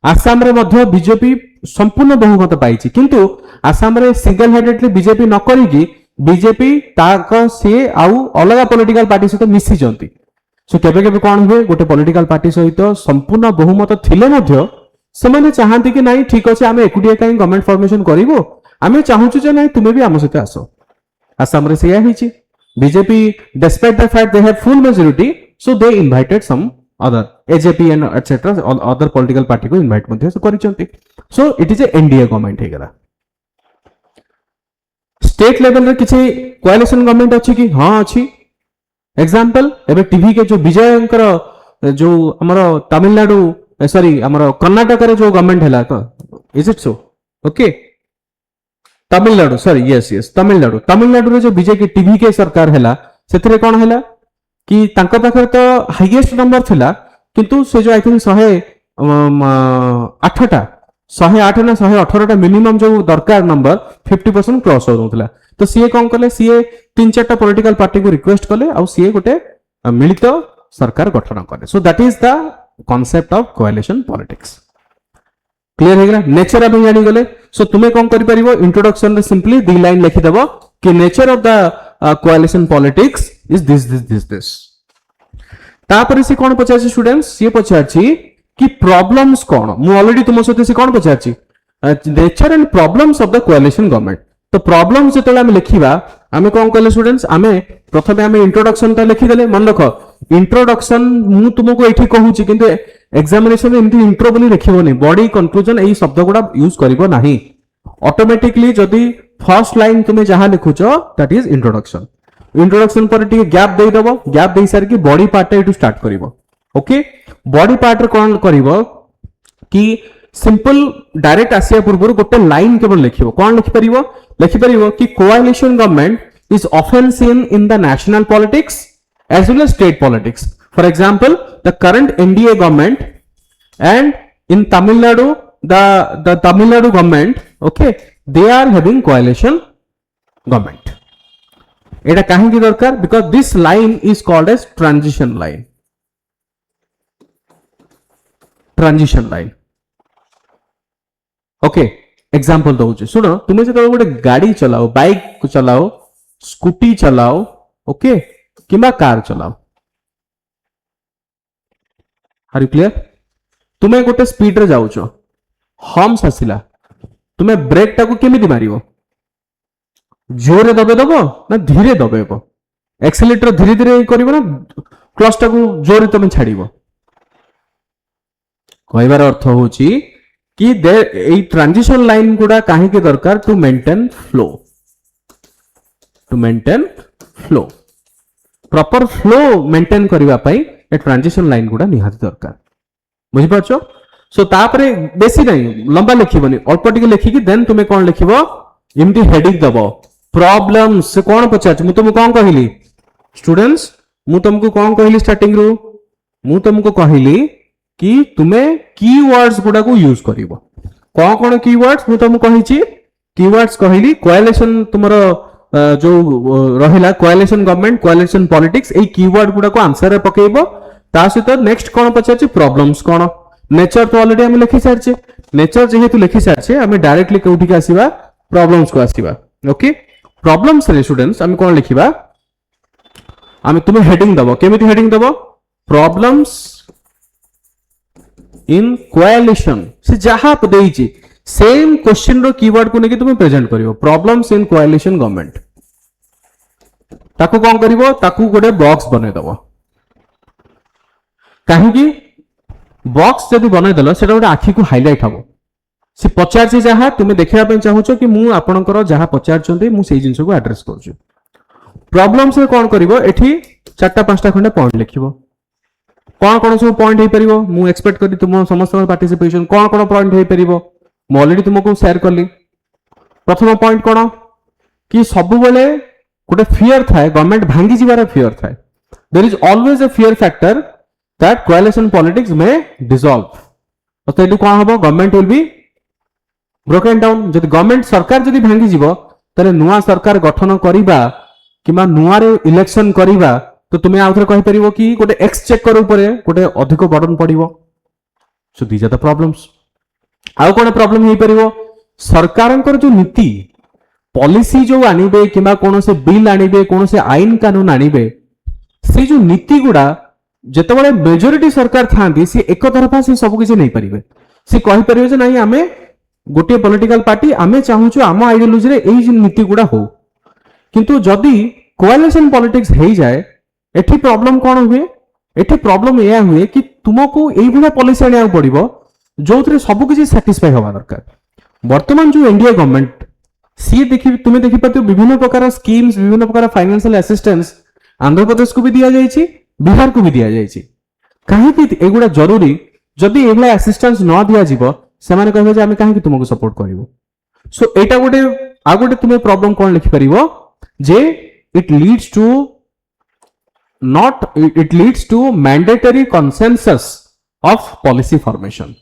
आसाम रे मध्य बीजेपी संपूर्ण बहुमत पाइछि किंतु आसाम रे सिंगल हेडेडली बीजेपी न करिकि बीजेपी ताक से आउ अलग पॉलिटिकल पार्टी सहित मिसी जंती सो केबे केबे कोन हुए गोटे पॉलिटिकल पार्टी सहित संपूर्ण बहुमत थिले मध्य से माने चाहंती कि नाही ठीक अछि आमे एकुटिया काई गवर्नमेंट फॉर्मेशन करिवो आमे चाहूछु जे नाही तुमे भी आम सहित आसो आसाम रे सेया हिछि BJP despite the fact they have full majority so they invited some other AJP and etc other political party को invite मध्ये से करिसंती so it is a NDA government हे गेला स्टेट लेवल रे किछि कोआलिशन गवर्नमेंट अछि कि हां अछि एग्जांपल एबे टीवी के जो विजयंकर जो हमरो तमिलनाडु सॉरी हमरो कर्नाटक रे जो गवर्नमेंट हैला तो is it so okay Tamil Nadu sorry yes Tamil Nadu रे जो बीजेपी के टीवी के सरकार हैला सेथरे कोन हैला कि तांका पाखरे तो हाईएस्ट नंबर थिला किंतु से जो आई थिंक 108टा 108 ना 118 टा मिनिमम जो दरकार नंबर 50% क्रॉस हो नथला तो सीए कौन कले सीए तीन चारटा पॉलिटिकल पार्टी को रिक्वेस्ट कले आ सीए गोटे मिलित सरकार गठन करे so that is the concept of coalition politics clear हो गला नेचर अब जानी गले सो तुमे कौन करि परिबो इंट्रोडक्शन रे सिंपली दी लाइन लिखि देबो कि nature of the coalition politics is this तापर से कौन पचार स्टूडेंट्स ये पचार कि प्रॉब्लम्स कौन मु ऑलरेडी तुम सहित से कौन पचार nature and problems of the coalition government तो प्रॉब्लम्स जेतले हम लिखिबा आमे कौन कहले स्टूडेंट्स आमे प्रथमे आमे इंट्रोडक्शन ता लिखि देले मन रख इंट्रोडक्शन मु तुमको एठी कहूची किंतु एग्जामिनेशन एमती इंट्रो बोली लिखिबोनी बॉडी कंक्लूजन एई शब्द गुडा यूज करिवो नाही ऑटोमेटिकली जदी फर्स्ट लाइन तुमे जहां लिखुचो दैट इज इंट्रोडक्शन इंट्रोडक्शन पर टी गैप दे दबो गैप दे सार की बॉडी पार्ट एटू स्टार्ट करिवो ओके बॉडी पार्ट रे कोन करिवो कि सिंपल डायरेक्ट आसिया पूर्व गोटे लाइन केवल लिखिबो कोन लिखि परिवो कि coalition government is often seen in the national politics as well as state politics for example the current NDA government and in Tamil Nadu the Tamil Nadu government okay they are having coalition government एटा काहे की दरकार because this line is called as transition line okay example दउछ सुनो तुमे जे गोटे गाड़ी चलाओ बाइक चलाओ स्कूटी चलाओ ओके किंबा कार चलाओ आर यू क्लियर तुमे गोटे स्पीड रे जाउछ हम्स आसिला तुमे ब्रेक टाको केमिति मारिवो जोरे दबे दबो ना धीरे दबेबो एक्सेलेरेटर धीरे धीरे करिवो ना क्लच टाको जोरे तुमे छाड़िवो कहबार अर्थ होची कि ए ट्रांजिशन लाइन गुडा काहे के दरकार to maintain flow proper flow maintain करबा पई ए ट्रांजिशन लाइन गुडा निहात दरकार बुझि पाछो सो तापरे बेसी नहीं लंबा लिखिबनी अल्प टिके लिखि कि देन तुमे कोन लिखिबो एमती हेडिंग दबो प्रॉब्लम्स से कौन पचार मु तुमको कौन कहली स्टूडेंट्स मु तुमको कौन कहली स्टार्टिंग रू मु तुमको कहली कि तुमे कीवर्ड्स गुडा को यूज करिवो कौन कौन कीवर्ड्स मु तुमको कहिची कीवर्ड्स कहली कोएलिशन तुमरो जो रहिला कोएलिशन गवर्नमेंट कोएलिशन पॉलिटिक्स ए कीवर्ड गुडा को आंसर रे पकेइबो ता सहित नेक्स्ट कौन पचारची प्रॉब्लम्स कौन नेचर तो ऑलरेडी हम लिखि सारचे नेचर जेहेतु लिखि सारचे हम डायरेक्टली कोठी के आसीबा प्रॉब्लम्स को आसीबा ओके प्रॉब्लम्स रे स्टूडेंट्स हम कौन लिखिबा हम तुमे हेडिंग दबो केमिति हेडिंग दबो प्रॉब्लम्स इन कोएलिशन से जहां देइची सेम क्वेश्चन रो कीवर्ड को नेकी तुमे प्रेजेंट करिवो प्रॉब्लम्स इन कोएलिशन गवर्नमेंट ताकू कौन करिवो ताकू गोटे बॉक्स बने दबो काहे कि बॉक्स जदी बने दलो सेटा गोटे आखी को हाइलाइट हबो से पचार जहाँ तुम्हें देखा चाहूच कि मुझे आपंकर जहाँ पचार मुझे जिन को एड्रेस कर प्रॉब्लम्स रे कौन करिवो एठी चारटा पांचटा खंडे पॉइंट लिखिवो कौन कौन सब पॉइंट हो पारिवो मु एक्सपेक्ट करी तुम समस्त पार्टिसिपेशन कौन कौन पॉइंट हो पारिवो मु ऑलरेडी तुमको शेयर करली प्रथम पॉइंट कौन कि सब बेले गोटे फियर थाए गवर्नमेंट भांगी जीवार फियर थाए there is always a fear factor that coalition politics में डिसॉल्व तो एटू कौन हबो government will be broken down जब गवर्नमेंट सरकार जब भांगी जीवो ताले नुआ सरकार गठन करिबा किमा नुआ रे इलेक्शन करिबा तो तुम्हें आउथरे कहि परिबो कि गोटे एक्सचेकर ऊपर गोटे अधिक बर्डन पड़िबो so these are the problems आउ कोन प्रॉब्लम हे परिबो सरकारंकर जो नीति पॉलिसी जो आनिबे किमा कोन से बिल आनिबे कोन से आईन कानून आनिबे से जो नीति गुडा जेतबेले मेजॉरिटी सरकार थांती से एक तरफा से सब किछ नै परिबे से कहि परिबे जे नाही आमे गोटे पॉलिटिकल पार्टी आमे चाहूछु आम आइडियोलॉजी रे एई नीति गुडा हो किंतु जदी कोएलिशन पॉलिटिक्स हे जाए एठी प्रॉब्लम कौन हुए एठी प्रॉब्लम या हुए कि तुमको एई भला पॉलिसी आनिया पड़िबो जोथरे सब किछ सैटिस्फाई होवा दरकार वर्तमान जो एनडीए गवर्नमेंट सी देखि तुमे देखि पाते विभिन्न प्रकार स्कीम्स विभिन्न प्रकार फाइनेंशियल असिस्टेंस आंध्र प्रदेश को भी दिया जायछि बिहार को भी दिया जायछि काहे कि एगुडा जरूरी जदी एगला असिस्टेंस न दिया जीवो सेमाने कहबे जे आमे काहे कि तुमको सपोर्ट करिवो सो एटा गोटे आ गोटे तुमे प्रॉब्लम कोन लिखि परिवो जे it leads to mandatory consensus of policy formation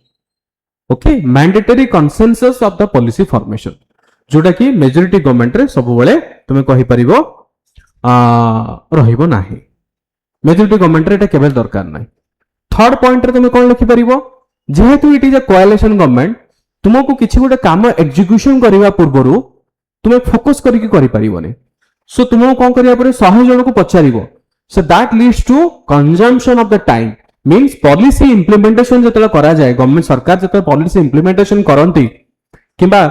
okay mandatory consensus of the policy formation जोटा कि मेजोरिटी गवर्नमेंट रे सब बेले तुम कहि परिबो रहिबो नाही मेजोरिटी गवर्नमेंट रे एटा केबे दरकार नाही थर्ड पॉइंट रे तुम कोन लिखि परिबो जेहेतु it is a coalition government तुमको किछि गोटे काम एग्जीक्यूशन करबा पूर्वरु तुम फोकस करके करि परिबोनी सो तुमको कोन करिया परे 100 जन को पचारिबो so that leads to consumption of the time means policy implementation जतले करा जाए गवर्नमेंट सरकार जतले पॉलिसी इंप्लीमेंटेशन करंती किबा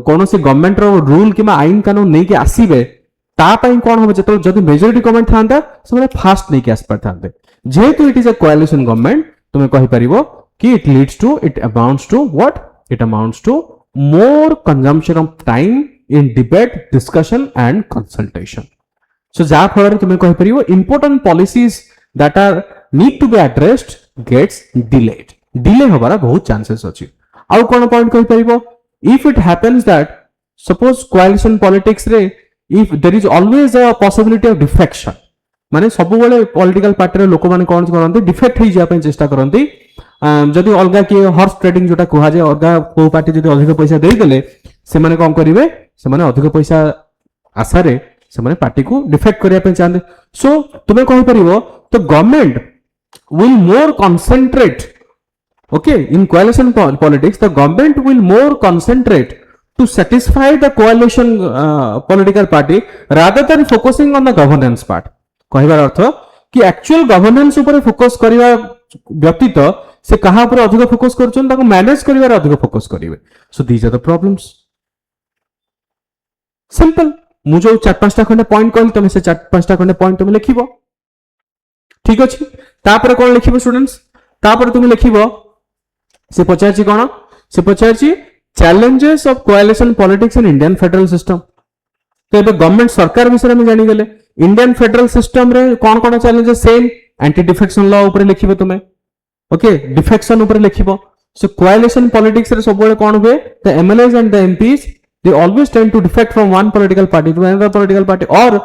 कोनोसी गवर्नमेंट रो रूल किबा आईन कानून नै कि आसीबे ता पई कोन हो जतले जदि मेजॉरिटी गवर्नमेंट थांता से फास्ट नै कि आस पर थांते जेहेतु it is a coalition government तुम कहि परिबो कि it leads to it amounts to what it amounts to more consumption of time in debate discussion and consultation so जा फल तुम कहि परिबो important policies that are need to be addressed gets delayed delay होबार बहुत chances अछि आउ कोन पॉइंट कहि परिबो if it happens that suppose coalition politics रे if there is always a possibility of defection माने सब बेले पॉलिटिकल पार्टी रे लोक माने कोन करंती डिफेक्ट हो जा पे चेष्टा करंती जदि अलगा कि हॉर्स ट्रेडिंग जोटा कहा जाए अलगा को पार्टी जदि अधिक पैसा दे देले से माने कोन करिवे से माने अधिक पैसा आशा रे से माने पार्टी को डिफेक्ट करिया पे चाहते सो तुमे कहि परिबो तो government will more concentrate okay in coalition politics the government will more concentrate to satisfy the coalition political party rather than focusing on the governance part कहिबार अर्थ कि एक्चुअल गवर्नेंस ऊपर फोकस करिवा व्यक्तित से कहा ऊपर अधिक फोकस करछन ताको मैनेज करिवार अधिक focus करिवे so these are the problems simple मु जो 4-5टा खंडे पॉइंट कहली तमे से 4-5टा खंडे पॉइंट तुम लिखिबो ठीक अछि तापर कोन लिखिबो स्टूडेंट्स तापर तुम लिखिबो से पचारची कोन से पचारची challenges of coalition politics in Indian federal system तो एबे गवर्नमेंट सरकार विषय में जानि गेले इंडियन फेडरल सिस्टम रे कोन कोन challenges same anti defection law ऊपर लिखिबो तुमे ओके डिफेक्शन ऊपर लिखिबो सो कोएलिशन पॉलिटिक्स रे सब बेले कोन हुए the MLAs and the MPs they always tend to defect from one political party to another political party or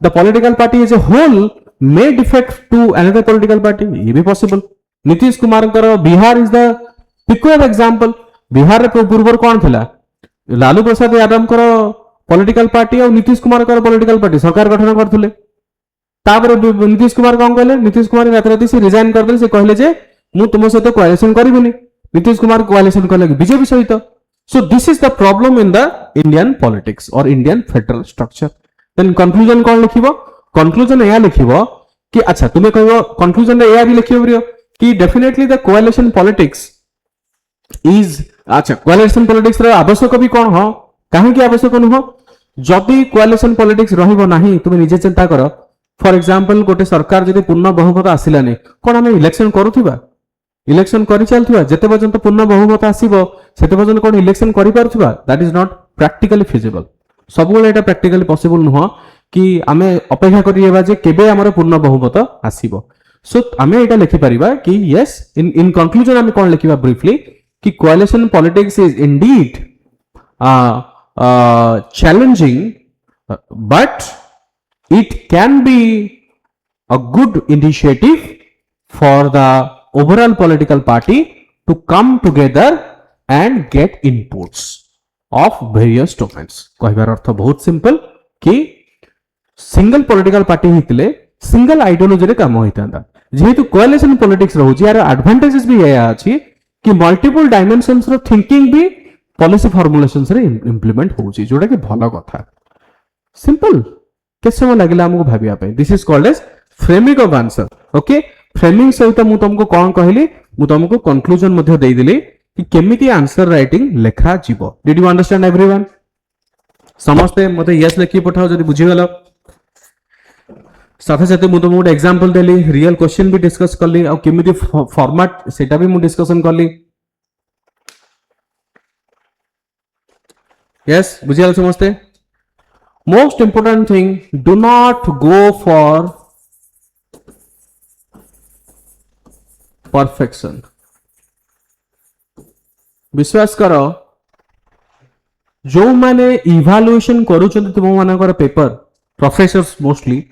the political party as a whole may defect to another political party ये भी possible Nitish Kumar करो Bihar is the picture example Bihar रे पूर्व कौन थिला लालू प्रसाद यादव करो political party और नीतीश कुमार करो पॉलिटिकल पार्टी सरकार गठन करथुले तापर नीतीश कुमार कोन कहले नीतीश कुमार रात रात से रिजाइन कर देले से कहले जे मु तुम सहित कोएलिशन करिबिनी नीतीश कुमार कोएलिशन करले बीजेपी सहित so this is the problem in the Indian politics or Indian federal structure then conclusion कोन लिखिबो कंक्लूजन या लिखिबो कि अच्छा तुम्हें कहबो कंक्लूजन रे या भी लिखिबो ब्रियो कि definitely the coalition politics is अच्छा कोएलिशन पॉलिटिक्स रे आवश्यक भी कोन हो काहे कि आवश्यक न हो जदि कोएलिशन पॉलिटिक्स रहिबो नाही तुमे निजे चिंता करो फॉर एग्जांपल गोटे सरकार जदि पूर्ण बहुमत आसिलानी कोन हम इलेक्शन करूथिबा इलेक्शन करि चलथिबा जते पर्यंत पूर्ण बहुमत आसीबो सेते पर्यंत कोन इलेक्शन करि पारथिबा that is not practically feasible सब बेले एटा प्रैक्टिकली पॉसिबल न कि आमे अपेक्षा करिएबा जे केबे हमर पूर्ण बहुमत आसीबो सो आमे एटा लिखि परिबा कि यस इन कंक्लूजन आमे कोन लिखिबा ब्रीफली कि coalition politics is Indeed challenging but it can be a good initiative for the overall political party to come together and get inputs of various domains कहिबार अर्थ बहुत सिंपल कि single political party हितले single ideology रे काम होइतांदा जेहेतु coalition politics रहउची यार advantages भी या अछि कि मल्टीपल डायमेंशंस रो थिंकिंग भी पॉलिसी फॉर्मुलेशंस रे इंप्लीमेंट होउची जोटा कि भलो कथा सिंपल केस समय लागिला हमको भाबिया पे this is called as framing of answer okay framing सहित मु तुमको कोन कहली मु तुमको कंक्लूजन मध्ये देई दिली कि केमिति आंसर राइटिंग लेखा जीवो डिड यू अंडरस्टैंड एवरीवन समस्ते मते यस लिखि पठाओ जदि बुझी गेलो साथे साथे मु तुमको एग्जांपल देली रियल क्वेश्चन भी डिस्कस करली और केमिति फॉर्मेट सेटा भी मु डिस्कशन करली yes बुझियाल समझते most important thing do not go for perfection विश्वास करो जो माने इवैल्यूएशन करूछन तुम मानकर पेपर प्रोफेसर्स मोस्टली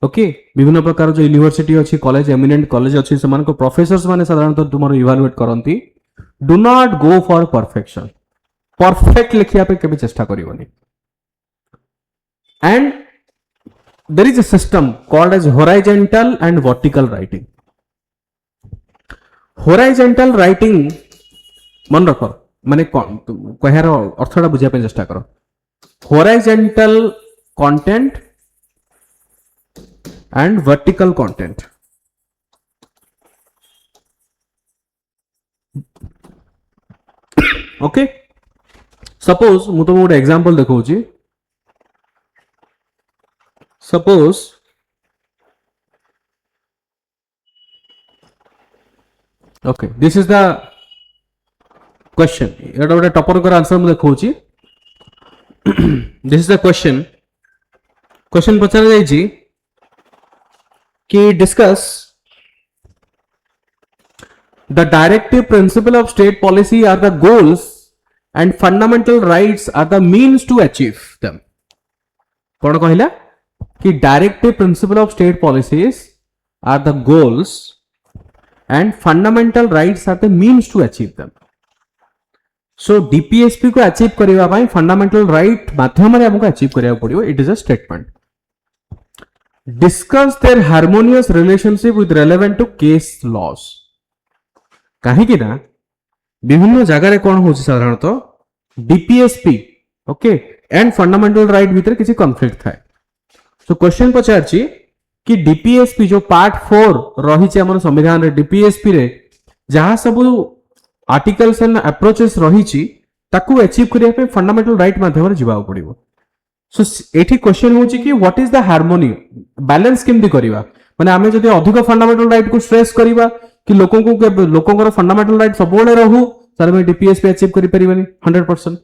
ओके विभिन्न प्रकार जो यूनिवर्सिटी अछि कॉलेज एमिनेंट कॉलेज अछि समान को प्रोफेसर्स माने साधारणतः तुमरो इवैल्यूएट करंती do not go for perfection, perfect लिखिया पे केबे चेष्टा करिवनी। And there is a system called as horizontal and vertical writing. Horizontal writing मन रख, माने कहर अर्थटा बुझा पे चेष्टा करो। Horizontal content and vertical content. Okay, suppose मु तुमको गोटे एग्जांपल देखौची। Suppose okay, this is the question. एटा गोटे टॉपर कर आंसर मु देखौची। This is the question. Question पचार जाइछि कि discuss the directive principle of state policy are the goals and fundamental rights are the means to achieve them। कौन कहला कि directive principle of state policies are the goals and fundamental rights are the means to achieve them। so DPSP को achieve करबा पई fundamental right माध्यम रे हमको achieve करबा पड़ियो। it is a statement। discuss their harmonious relationship with relevant to case laws। कहीं कि ना विभिन्न जगह कौन हो साधारणतः DPSP okay and fundamental right भीतर किसी कॉन्फ्लिक्ट थाए। सो क्वेश्चन पचारछि कि डीपीएसपी जो पार्ट 4 रही छै हमर संविधान रे, डीपीएसपी रे जहां सब आर्टिकल्स एंड अप्रोचेस रही छी ताकू अचीव करिया पे फंडामेंटल राइट माध्यम रे जिबा पड़िबो। सो एठी क्वेश्चन होछि कि what is the harmony, balance केमदी करिवा। माने आमे जदि अधिक फंडामेंटल राइट को स्ट्रेस करिवा कि लोकों फंडामेंटल राइट सब रहू तार में डीपीएसपी अचीव करि परिबनी 100%।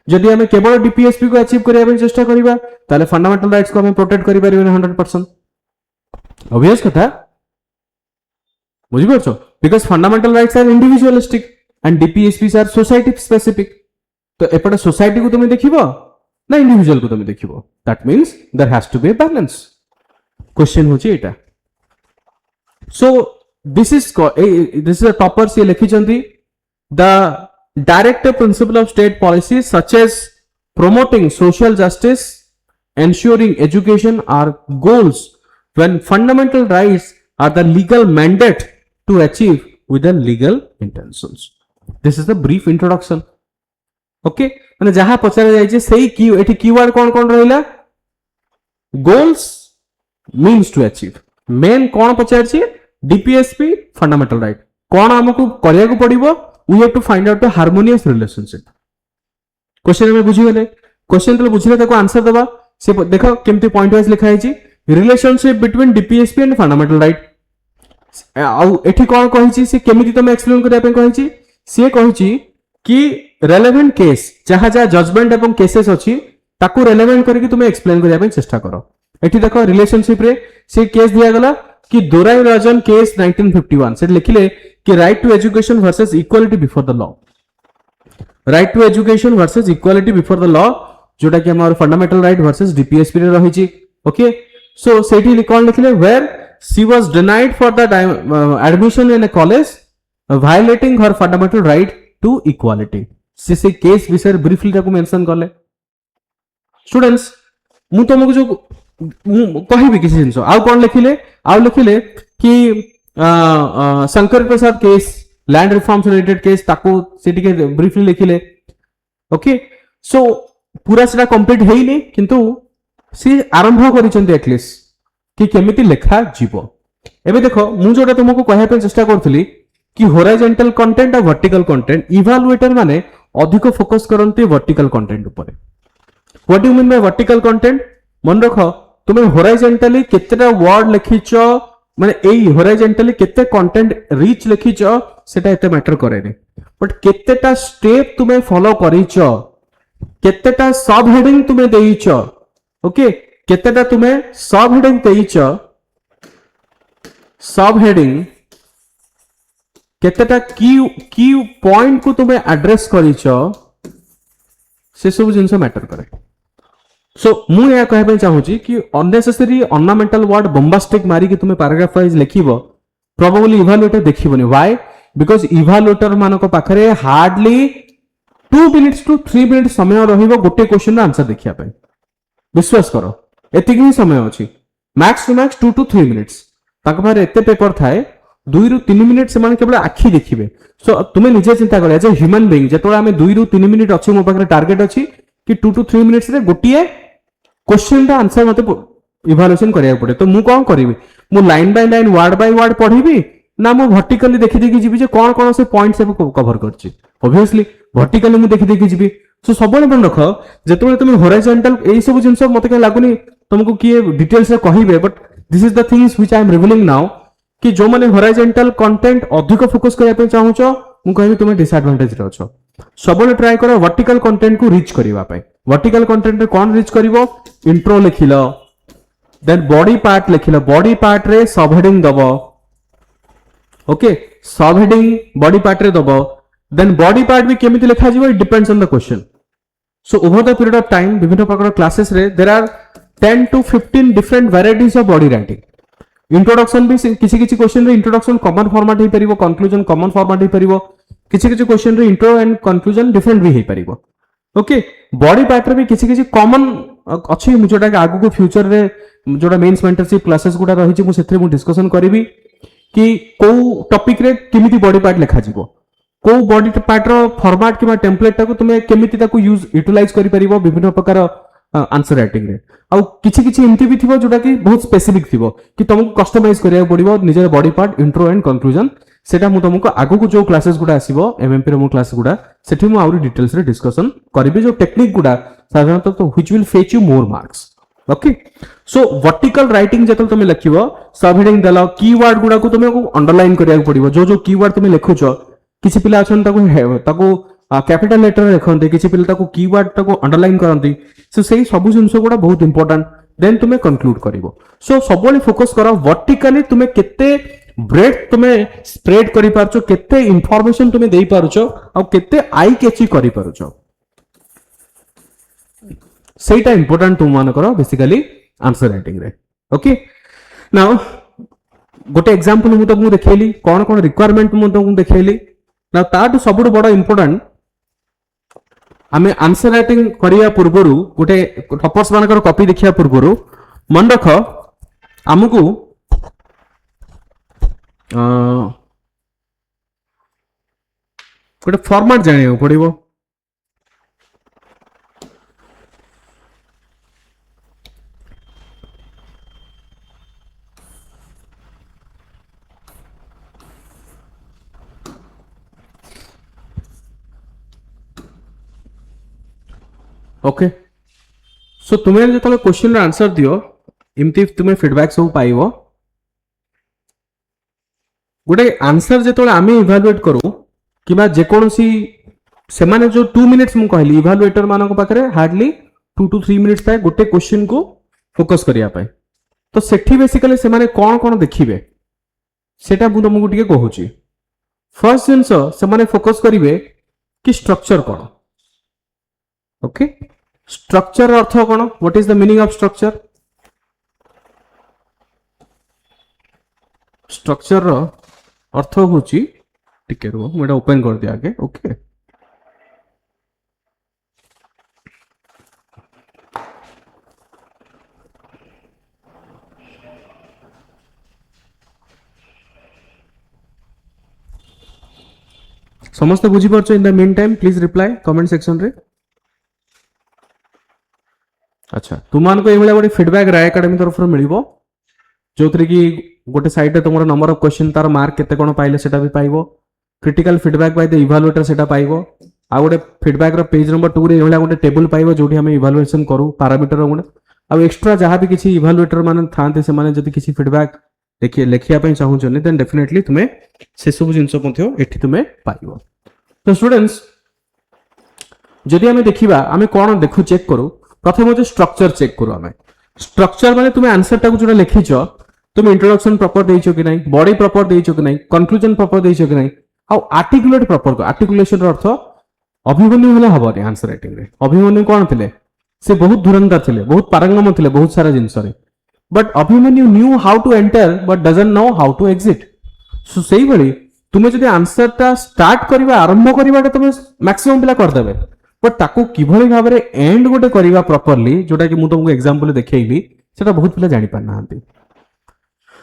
जदि हमें केवल डीपीएसपी को अचीव करिया पे चेष्टा करिबा ताले फंडामेंटल राइट्स को हमें प्रोटेक्ट करि परिबनी 100%। ऑब्वियस कथा बुझि परछो, because fundamental rights are individualistic and DPSPs are society specific. तो एपटे सोसाइटी को तुम देखिबो ना इंडिविजुअल को तुम देखिबो, that means there has to be a balance. Question होची एटा। सो this is a topper से लिखी चंदी the directive principle of state policies such as promoting social justice, ensuring education are goals when fundamental rights are the legal mandate to achieve with the legal intentions। this is the brief introduction। okay, माने जहां पचार जाय छै सही की एठी keyword कोन कोन रहिला, goals means to achieve। मेन कोन पचार छै डीपीएसपी फंडामेंटल राइट कौन हमको करिया को पड़िबो, we have to find out the harmonious relationship. Question में बुझी गले, क्वेश्चन तो बुझिले ताको आंसर देबा। से देखो केमती पॉइंट वाइज लिखा है relationship between DPSP and fundamental right. आउ एठी कोन कहि छी से केमिति तमे एक्सप्लेन करिया पे कहि छी, से कहि छी कि रेलेवेंट केस जहां जहां जजमेंट एवं केसेस अछि ताको रेलेवेंट करके तुमे एक्सप्लेन करिया पे चेष्टा करो। एठी देखो रिलेशनशिप रे से केस दिया गला कि दोराई राजन केस 1951 से लिखिले कि right to education versus equality before the law. Right to education versus equality before the law जोटा कि हमार फंडामेंटल राइट वर्सेस डीपीएसपी रे रही छी। ओके, सो सेठी कोन लिखिले where she was denied for the admission in a college violating her fundamental right to equality. से केस विषय ब्रीफली ताको मेंशन करले। स्टूडेंट्स मु तुमको जो कहिबी किसी जिंस आउ कोन लिखिले, आउ लिखिले कि Shankar Prasad case land reforms related case ताको सेठी के ब्रीफली लिखिले। ओके, सो पूरा सेटा कंप्लीट हेई नै किंतु सी आरंभ करिसंती एटलीस्ट कि केमिति लेखा जीवो। एबे देखो मु जोटा तुमको कहया पे चेष्टा करथली कि हॉरिजॉन्टल कंटेंट और वर्टिकल कंटेंट इवैल्यूएटर माने अधिक फोकस करंती वर्टिकल कंटेंट ऊपर। What do you mean by vertical content? मन रखो तुम हॉरिजॉन्टली केतेटा वर्ड लिखिछ, माने एई हॉरिजॉन्टली केते कंटेंट रिच लिखिछ सेटा एते मैटर करेनी, बट केतेटा स्टेप तुमे फॉलो करिछ, केतेटा सब हेडिंग तुमे देइछ। ओके, केतेटा तुमे सब हेडिंग देइछ, सब हेडिंग केतेटा की पॉइंट को तुमे एड्रेस करिछ से सब जिंस मैटर करे। सो मु या कहबे चाहूची कि अननेसेसरी ऑर्नामेंटल वर्ड बॉम्बास्टिक मारी कि तुमे पैराग्राफ वाइज लिखिबो प्रोबेबली इवैल्यूएटर देखिबोनी। व्हाई? बिकॉज इभालुएटर मान पाखे हार्डली 2 मिनिट्स टू 3 मिनिट समय रहिबो गोटे क्वेश्चन आंसर देखिया पे विश्वास करो एतिक ही समय अछि max to max 2 to 3 minutes ताक पारे एते पेपर थाए 2 ରୁ 3 मिनिट से केवल आखि देखिए सो तुम्हें निजे चिंता कर एज ए ह्यूमन बीइंग जेतो आमे 2 ରୁ 3 मिनिट अछि मो पाखे टारगेट अछि कि 2 to 3 मिनिट्स रे गोटिए क्वेश्चन रा आंसर मते इवैल्यूएशन करिया पड़े तो मु कोन करिवि मु line by line word by word पढिबि ना मु वर्टिकली देखि देखि जिवि जे कोन कोन से पॉइंट सब कवर करछि ऑब्वियसली वर्टिकली मु देखि देखि जिवि सो सबले मन रख जेतो तुम हॉरिजॉन्टल एई सब जिंस मते के लागुनी तुमको किए डिटेल्स रे कहिबे but this is the things which I am revealing now कि जो माने हॉरिजॉन्टल कंटेंट अधिक फोकस करया पे चाहूचो मु कहबी तुम डिसएडवांटेज रे अछो सबले ट्राई करो वर्टिकल कंटेंट को रीच करिवा पे वर्टिकल कंटेंट रे कोन रीच करिवो इंट्रो लिखिलो देन बॉडी पार्ट लिखिलो बॉडी पार्ट रे सब हेडिंग दबो ओके सब हेडिंग बॉडी पार्ट रे दबो देन बॉडी पार्ट भी केमिति लिखा जीवो it depends on the question so over the period of time विभिन्न प्रकार क्लासेस रे there are 10 to 15 different varieties of body writing introduction भी किसी किसी क्वेश्चन रे इंट्रोडक्शन कॉमन फॉर्मेट हे परिबो कंक्लूजन कॉमन फॉर्मेट हे परिबो किसी किसी क्वेश्चन रे इंट्रो एंड कंक्लूजन डिफरेंट भी हे परिबो ओके बॉडी पार्ट रे भी किसी किसी कॉमन अछि जोटा आगु को फ्यूचर रे जोटा मेंस मेंटरशिप क्लासेस गुडा रही छि मु सेथरे मु डिस्कशन करिवि कि को टॉपिक रे केमिति बॉडी पार्ट लिखा जिवो को बॉडी पार्ट रो फॉर्मेट किबा टेम्पलेट ताको तुमे केमिति ताको यूटिलाइज करि परिबो विभिन्न प्रकार आंसर राइटिंग रे आ किछि किछि एमती भी थिबो जोटा कि बहुत स्पेसिफिक थिबो कि तुमको कस्टमाइज करिया पड़िबो निजर body part intro and conclusion सेटा मु तुमको आगु को जो क्लासेस गुडा आसीबो एमएमपी रे मो क्लास गुडा सेठी मु आउरी डिटेल्स रे डिस्कशन करबी जो टेक्निक गुडा साधारणतः तो which will fetch you more marks okay so vertical writing जेतल तुम लिखिबो सब हेडिंग दला कीवर्ड गुडा को तुमको अंडरलाइन करिया पड़िबो जो जो कीवर्ड तुम लिखुछो किछि पिला अछन ताको कैपिटल लेटर लिखते किसी पिला ताको कीवर्ड ताको अंडरलाइन करंती सो सेही सब जिंस गुडा बहुत इंपोर्टेंट देन तुमे कंक्लूड करिवो सो सबले फोकस करो वर्टिकली तुमे केते ब्रेड तुमे स्प्रेड करि पारछो केते इंफॉर्मेशन तुमे देई पारछो आ केते आई कैची करि पारछो सेटा इंपोर्टेंट तुम मान करो बेसिकली आंसर राइटिंग रे ओके नाउ गोटे एग्जांपल मु तुमको देखैली कोन कोन रिक्वायरमेंट मु तुमको देखैली ना ताटू सबुठ बड़ इंपोर्टेंट आमे आंसर राइटिंग करिया पूर्वरु गोटे टॉपर्स मानकर कॉपी देखिया पूर्वरु मन रख हमकु गोटे फॉर्मेट जानियो पड़िबो ओके सो तुम्हें जो क्वेश्चन आंसर दियो इमती तुम्हें फीडबैक सब पाइबो गोटे आंसर जो आम इभालुएट करू कि जेकोसी से माने जो 2 मिनिट्स मु कहली इभालुएटर मान पाखे हार्डली 2 to 3 मिनिट्स थाए गोटे क्वेश्चन को फोकस करिया पाए तो सेठी बेसिकली से माने कौन कौन देखिबे सेटा मु तुमको टिके कहूची फर्स्ट जिंस से माने फोकस करिवे कि स्ट्रक्चर कौन ओके स्ट्रक्चर अर्थ कौन what is the meaning of structure structure अर्थ होची टिके रो मैं ओपन कर दिया आगे ओके समस्त बुझी पारछो in the meantime please reply comment section रे अच्छा तुमान को एभला गोटे फीडबैक राय एकेडमी तरफ मिलिबो जो कि गोटे साइड रे तुमरो नंबर ऑफ क्वेश्चन तार मार्क केते कोन पाइले सेटा भी पाइबो critical feedback by the evaluator सेटा पाइबो आ गोटे फीडबैक रो पेज नंबर 2 रे एभला गोटे टेबल पाइबो जोठी हम इवैल्यूएशन करू पैरामीटर रो आ एक्स्ट्रा जहां भी किसी इवैल्यूएटर माने थांते से माने जति किसी फीडबैक देखिए लेखिया पई चाहू छने देन डेफिनेटली तुमे से सब जिंस पथ्यो एठी तुमे पाइबो तो स्टूडेंट्स जदि हमें देखिबा हमें कोन देखु चेक करू प्रथम जो स्ट्रक्चर चेक करू हमें स्ट्रक्चर माने तुमे आंसर टाको जोटा लिखिछो तुम इंट्रोडक्शन प्रॉपर देइछो कि नहीं बॉडी प्रॉपर देइछो कि नहीं कंक्लूजन प्रॉपर देइछो कि नहीं आ आर्टिकुलेट प्रॉपर आर्टिकुलेशन रो अर्थ अभिमन्यु हेले हबनी आंसर राइटिंग रे अभिमन्यु कोन थिले से बहुत धुरंधर थिले बहुत पारंगम थिले बहुत सारा जिंस रे but Abhimanyu knew how to enter but doesn't know how to exit so सेही भली तुमे जदि आंसर टा स्टार्ट करबा आरंभ करबाटा तुमे मैक्सिमम पिला कर देबे बट ताको किभली भाबरे एंड गोटे करबा प्रॉपर्ली जोटा कि मु तुमको एग्जांपल देखैली सेटा बहुत पिला जानि पार नाहंती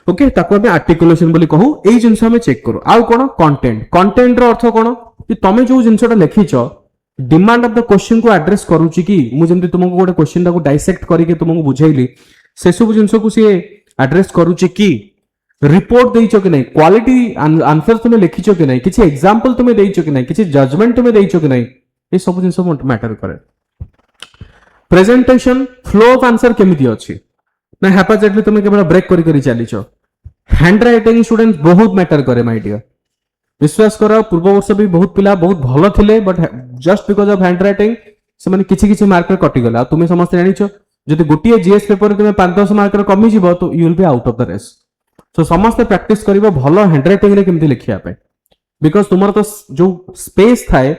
ओके ताको हमें आर्टिकुलेशन बोली कहू एई जिंस हमें चेक करू आउ कोन कंटेंट कंटेंट रो अर्थ कोन कि तमे जो जिंसटा लिखिछो डिमांड ऑफ द क्वेश्चन को एड्रेस करूची कि मु जेंति तुमको गोटे क्वेश्चन टाको डाइसेक्ट करके तुमको बुझाइली से सब जिंस को सी एड्रेस करूची कि रिपोर्ट देइछो कि नहीं क्वालिटी आंसर तुमे लिखिछो कि नहीं किछि एग्जांपल तुमे देइछो कि नहीं किछि जजमेंट तुमे देइछो कि नहीं ये सब जिंस मैटर करे प्रेजेंटेशन फ्लो ऑफ आंसर केमिति अछि ना हैपाजेटली तुमे केवल ब्रेक करी करी चलीछो हैंड राइटिंग स्टूडेंट बहुत मैटर करे माय डियर विश्वास करो पूर्व वर्ष भी बहुत पिला बहुत भलो थिले but just because of hand writing से माने किछि किछि मार्क रे कटि गला तुमे समस्त जानिछो जदि गोटिए जीएस पेपर तुमे 5-10 मार्क रे कमी जिवो तो you will be out of the race so समस्त प्रैक्टिस करिवो भलो हैंड राइटिंग रे केमिति लिखिया पे बिकॉज तुमर तो जो स्पेस थाए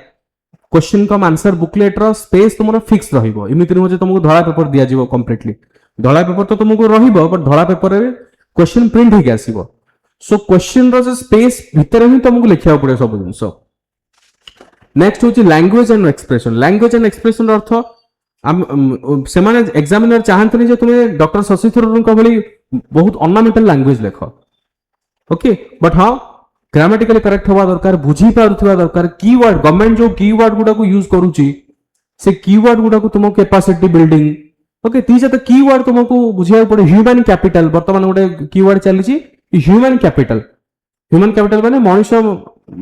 क्वेश्चन कम आंसर बुकलेट रो स्पेस तुमर फिक्स रहिबो इमिति नुह जे तुमको धळा पेपर दिया जिवो कंप्लीटली धळा पेपर तो तुमको रहिबो बट धळा पेपर रे क्वेश्चन प्रिंट ही आसीबो सो क्वेश्चन रो स्पेस भीतर ही तुमको लिखिया पड़े सब जिंस नेक्स्ट होची लैंग्वेज एंड एक्सप्रेशन अर्थ से माने एग्जामिनर चाहंतनी जे तुमे डॉक्टर शशि थरूर को भली बहुत ऑर्नामेंटल लैंग्वेज लेखो ओके बट हां ग्रामेटिकली करेक्ट होवा दरकार बुझी पारुथवा दरकार कीवर्ड गवर्नमेंट जो कीवर्ड गुडा को यूज करूची से कीवर्ड गुडा को तुमको कैपेसिटी बिल्डिंग ओके ती जत कीवर्ड तुमको बुझिया पड़े ह्यूमन कैपिटल वर्तमान गोटे कीवर्ड चलीची ह्यूमन कैपिटल माने मनुष्य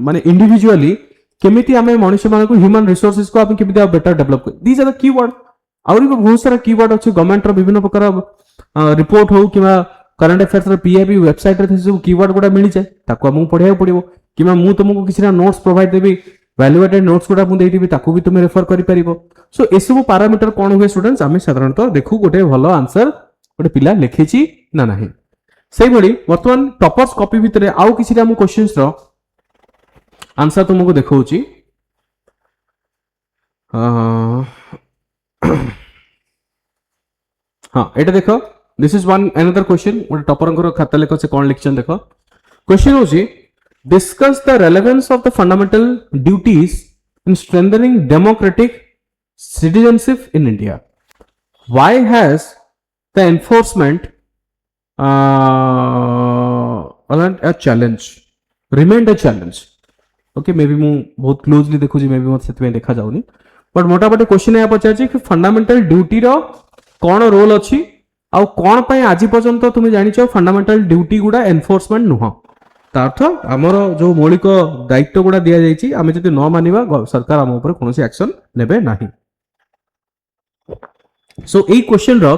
माने इंडिविजुअली केमिति आमे मनुष्य मान को ह्यूमन रिसोर्सेज को आपण केमिति better develop these are the keyword आउरी बहुत सारा कीवर्ड अछि गवर्नमेंट रो विभिन्न प्रकार रिपोर्ट हो किबा करंट अफेयर्स रो पीआईबी वेबसाइट रे सब कीवर्ड गुडा मिली जाय ताको हमहु पढिया पड़िबो किबा मु तुमको किछरा नोट्स प्रोवाइड देबी वैल्यूएटेड नोट्स गुडा मु देइबी ताको भी तुमे रेफर करि परिबो सो एसबु पैरामीटर कोन हुए स्टूडेंट्स आमे साधारणतः देखु गोटे भलो आंसर गोटे पिला लिखिछि ना नाही सेही बडी वर्तमान टॉपर्स कॉपी भितरे आउ किछि हम क्वेश्चंस रो आंसर तुमको देखौछि हां एटा देखो this is one another question गोटे टॉपर खाता लेख से कोन लिखछन देखो क्वेश्चन होछि discuss the relevance of the fundamental duties in strengthening democratic citizenship in India why has the enforcement a challenge remained a challenge okay maybe मु बहुत क्लोजली देखु जी मे बी मत सेते देखा जाउनी बट मोटा मोटी क्वेश्चन या पचार कि फंडामेंटल ड्यूटी रो कोन रोल अछि आ कोन पय आजि पर्यंत तुम जानिछो फंडामेंटल ड्यूटी गुडा एनफोर्समेंट नुह ता अर्थ हमर जो मौलिक दायित्व गुडा दिया जायछि आमे जति न मानिबा सरकार हम ऊपर कोनोसी एक्शन नेबे नाही सो ए क्वेश्चन रो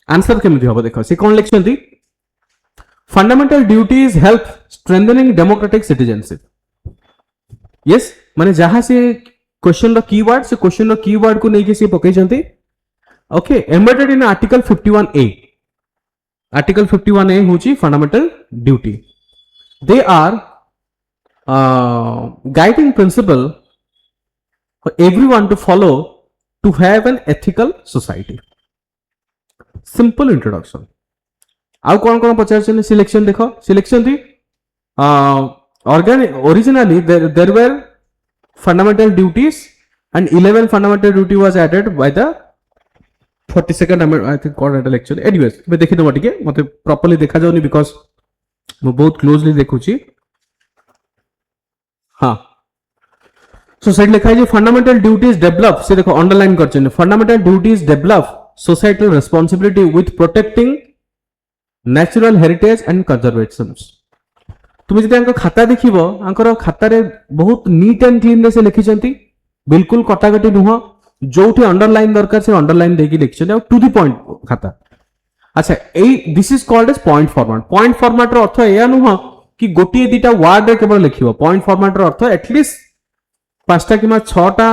आंसर केमिति होबो देखो से कोन लिखछंती fundamental duties help strengthening democratic citizenship yes माने जहां से क्वेश्चन रो कीवर्ड से क्वेश्चन रो कीवर्ड को नेकी से पकै छंती okay embedded in article 51A होची fundamental duty they are guiding principle for everyone to follow to have an ethical society simple introduction आउ कौन कौन पचार सिलेक्शन देखो सिलेक्शन थी originally there were fundamental duties and 11 fundamental duty was added by the 42nd amendment I think कौन एटा lecture anyways मैं देखि दो टिके मते प्रॉपर्ली देखा जाउनी बिकॉज़ मैं बहुत क्लोजली देखुची हां सो साइड लिखा है फंडामेंटल ड्यूटीज डेवलप से देखो अंडरलाइन करछन fundamental duties develop societal responsibility with protecting natural heritage and conservation तुम जब खाता देखिबो आंकर खाता रे बहुत नीट एंड क्लीन रे से लिखिसंती बिल्कुल कटाकटी नुह जोठी अंडरलाइन दरकार से अंडरलाइन देकी लिखिसंती टू द पॉइंट खाता अच्छा ए this is called as point format रो अर्थ एया नुह कि गोटी दीटा वर्ड रे केवल लिखिबो पॉइंट फॉर्मेट रो अर्थ एटलीस्ट 5टा किमा 6टा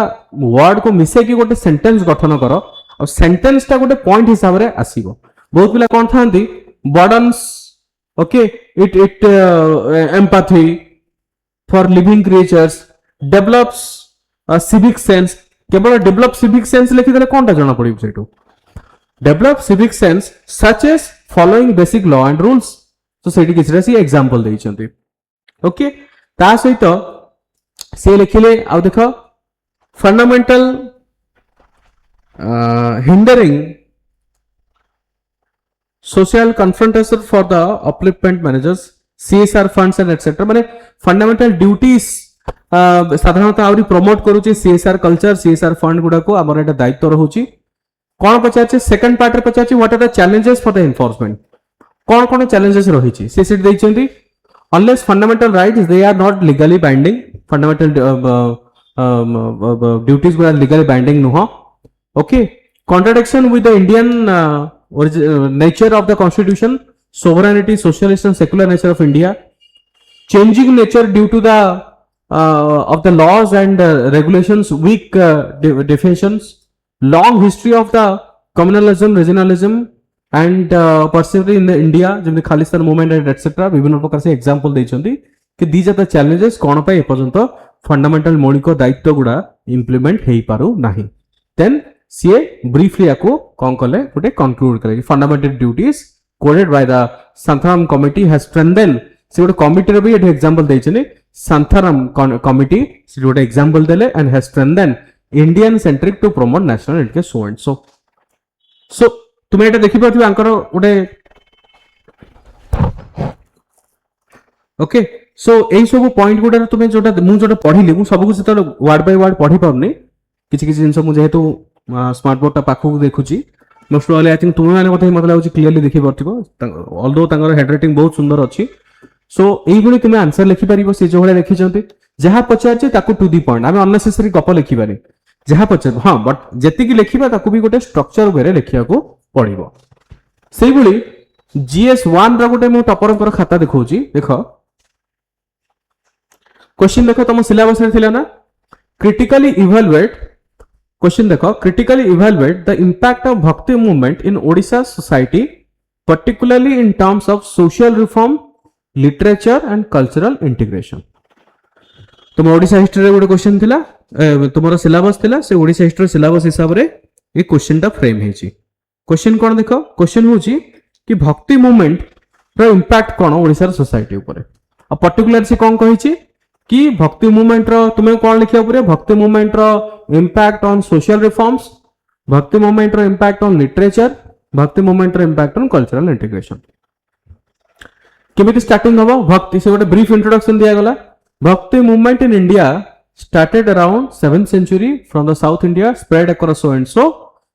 वर्ड को मिसे कि गोटे सेंटेंस गठन करो और सेंटेंस टा गोटे पॉइंट हिसाब रे आसीबो बहुत पिला कोन थांती burdens okay it empathy for living creatures develops a civic sense केवल develop civic sense लिखि देले कोनटा जणा पड़िब सेटू develop civic sense such as following basic law and rules तो सेठी किछरा सी एग्जांपल देई छथि ओके ता सहित से लिखिले आ देख fundamental hindering social confrontation for the upliftment managers CSR funds and etc माने फंडामेंटल ड्यूटीज साधारणतः आउरी प्रमोट करूची CSR कल्चर CSR फंड गुडा को हमर एटा दायित्व रहूची कोन पचाचे सेकंड पार्ट रे पचाचे what are the challenges for the enforcement कोन कोन चैलेंजेस रहिची से सीट दैछंती unless fundamental rights they are not legally binding fundamental duties गुडा legally binding नुह okay contradiction with the Indian nature of the constitution, sovereignty, socialist and secular nature of India, changing nature due to the of the laws and regulations, weak definitions, long history of the communalism, regionalism and persistently in the India, जेमि Khalistan movement and etc. विभिन्न प्रकार से example देइछंती कि these are the challenges कोन पय एपर्यंत fundamental मौलिक दायित्व गुडा implement हेई पारु नाही then CA briefly याको कौन कले गोटे कंक्लूड करे fundamental duties coded by the Santhanam committee has strengthen से गोटे कमिटी रे भी एटे एग्जांपल दैछने संथाराम कमिटी से गोटे एग्जांपल देले and has strengthen Indian centric to promote national education so and so तुमे एटा देखि परथिबा आंकर गोटे ओके सो एई सब पॉइंट गुडा तुमे जोटा मु जोटा पढिली मु सब कुछ त वर्ड बाय वर्ड पढि परनी किछि किछि जिंस मु जेहेतु स्मार्ट बोर्ड टा पाखु देखुची मोस्ट ऑल आई थिंक तुमे माने मते मतलब लाଗୁची क्लियरली देखि परथिबो ऑल्दो तांगर हैंडराइटिंग बहुत सुंदर अछि सो एई गुणी तुमे आंसर लिखि परिबो से जो हळे लिखिचंती जहा पचारचे ताकू टू दी पॉइंट आमे अननेसेसरी गप लिखि बानी जहा पचार हां बट जेति की लिखिबा ताकू भी गोटे स्ट्रक्चर वेरे लिखिया को पड़िबो सेई गुणी जीएस 1 रा गोटे मु टॉपर पर खाता देखौची देखो क्वेश्चन देखो तुम सिलेबस रे थिला ना क्रिटिकली इवैल्यूएट क्वेश्चन देखो critically evaluate the impact of bhakti movement in Odisha society particularly in terms of social reform literature and cultural integration तुम ओडिशा हिस्ट्री रे गोटे क्वेश्चन थिला तुमरो सिलेबस थिला से ओडिशा हिस्ट्री सिलेबस हिसाब रे ए क्वेश्चन टा फ्रेम हेची क्वेश्चन कोन देखो क्वेश्चन होची कि भक्ति मूवमेंट रो इंपैक्ट कोन ओडिशा सोसाइटी ऊपर आ पर्टिकुलर से कोन कहिची कि भक्ति मूवमेंट रो तुमे कोन लिखिया परे भक्ति मूवमेंट रो impact on social reforms bhakti movement रो impact on literature bhakti movement रो इंपैक्ट ऑन कल्चरल इंटीग्रेशन केमिति स्टार्टिंग हबो भक्ति से गोटे ब्रीफ इंट्रोडक्शन दिया गला bhakti movement in India started around 7th century from the south India spread across so and so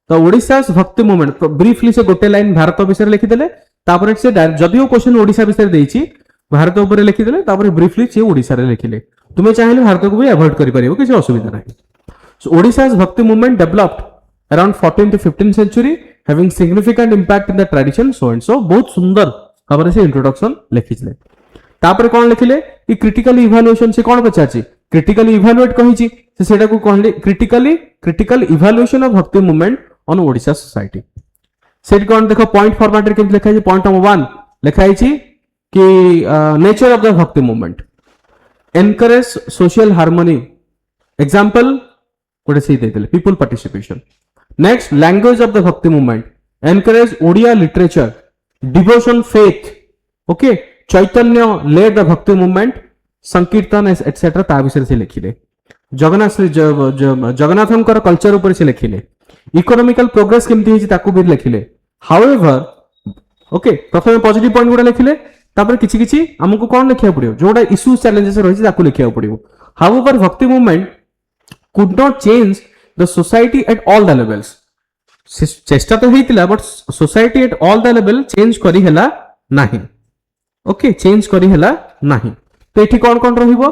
the Odisha's भक्ति movement briefly से गोटे लाइन भारत विषय लिखि देले तापर से जदियो क्वेश्चन ओडिशा विषय देइछि भारत ऊपर लिखि देले तापर ब्रीफली से ओडिशा रे लिखिले तुमे चाहिले भारत को भी अवॉइड करि परिबो किछ असुविधा नाही सो Odisha's भक्ति movement developed around 14th to 15th century having significant impact in the tradition so and so बहुत सुंदर भाबरे से इंट्रोडक्शन लिखिले तापर कोन लिखिले कि क्रिटिकल इवैल्यूएशन से कोन पचाछि क्रिटिकली इवैल्यूएट कहिछि से सेटा को कहले critical evaluation of bhakti movement on Odisha society set कोन देखो पॉइंट फॉर्मेट रे केम लिखा है पॉइंट नंबर 1 लिखा है कि nature of the bhakti movement encourage social harmony example गोटे से देले people participation next language of the bhakti movement encourage Odia literature devotion faith okay Chaitanya led the bhakti movement संकीर्तन एटसेट्रा ता विषय से लिखिले जगन्नाथंकर कल्चर ऊपर से लिखिले इकोनॉमिकल प्रोग्रेस केमती हिची ताकू भी लिखिले हाउएवर ओके प्रथम पॉजिटिव पॉइंट गुडा लिखिले तापर किछि किछि हमकु कोन लिखिया पड़ियो जोडा इश्यूज चैलेंजेस रहिछि ताकू लिखिया पड़ियो however bhakti movement could not change the society at all the levels चेष्टा तो हेतिला but society at all the level change करी हैला नाही ओके चेंज करी हैला नाही तो एठी कोन कोन रहिबो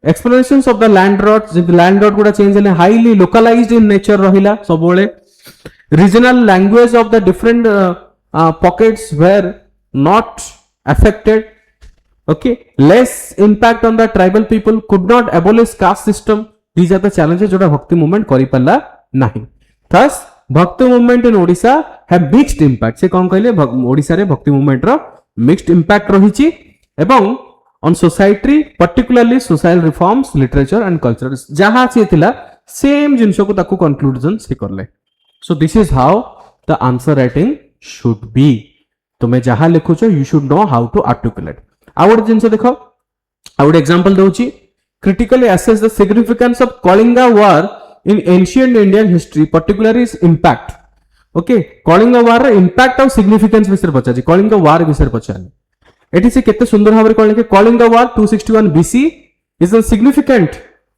एक्सप्लेनेशंस ऑफ द लैंड रॉड गुडा चेंज हेले हाईली लोकलाइज्ड इन नेचर रहिला सबोले regional language of the different pockets were not affected okay less impact on the tribal people could not abolish caste system these are the challenges जोडा bhakti movement करि पल्ला नाही thus bhakti movement in Odisha have mixed impact से कोन कहले ओडिशा रे भक्ति movement रो mixed impact रहिछि एवं on society particularly social reforms literature and culture jaha se thila same jinso ko taku conclusion se karle so this is how the answer writing should be तुमे jaha likhucho you should know how to articulate out jinso देखो I would example ଦଉଛି critically assess the significance of Kalinga war in ancient Indian history, particularly its impact. Okay, Kalinga war ର impact ଆଉ significance ବିଷୟରେ ପଚାରିଛି, Kalinga war ବିଷୟରେ ପଚାରିନି। ଏଠି ସେ କେତେ ସୁନ୍ଦର ଭାବରେ କହିଲେ କି Kalinga war 261 BC is a significant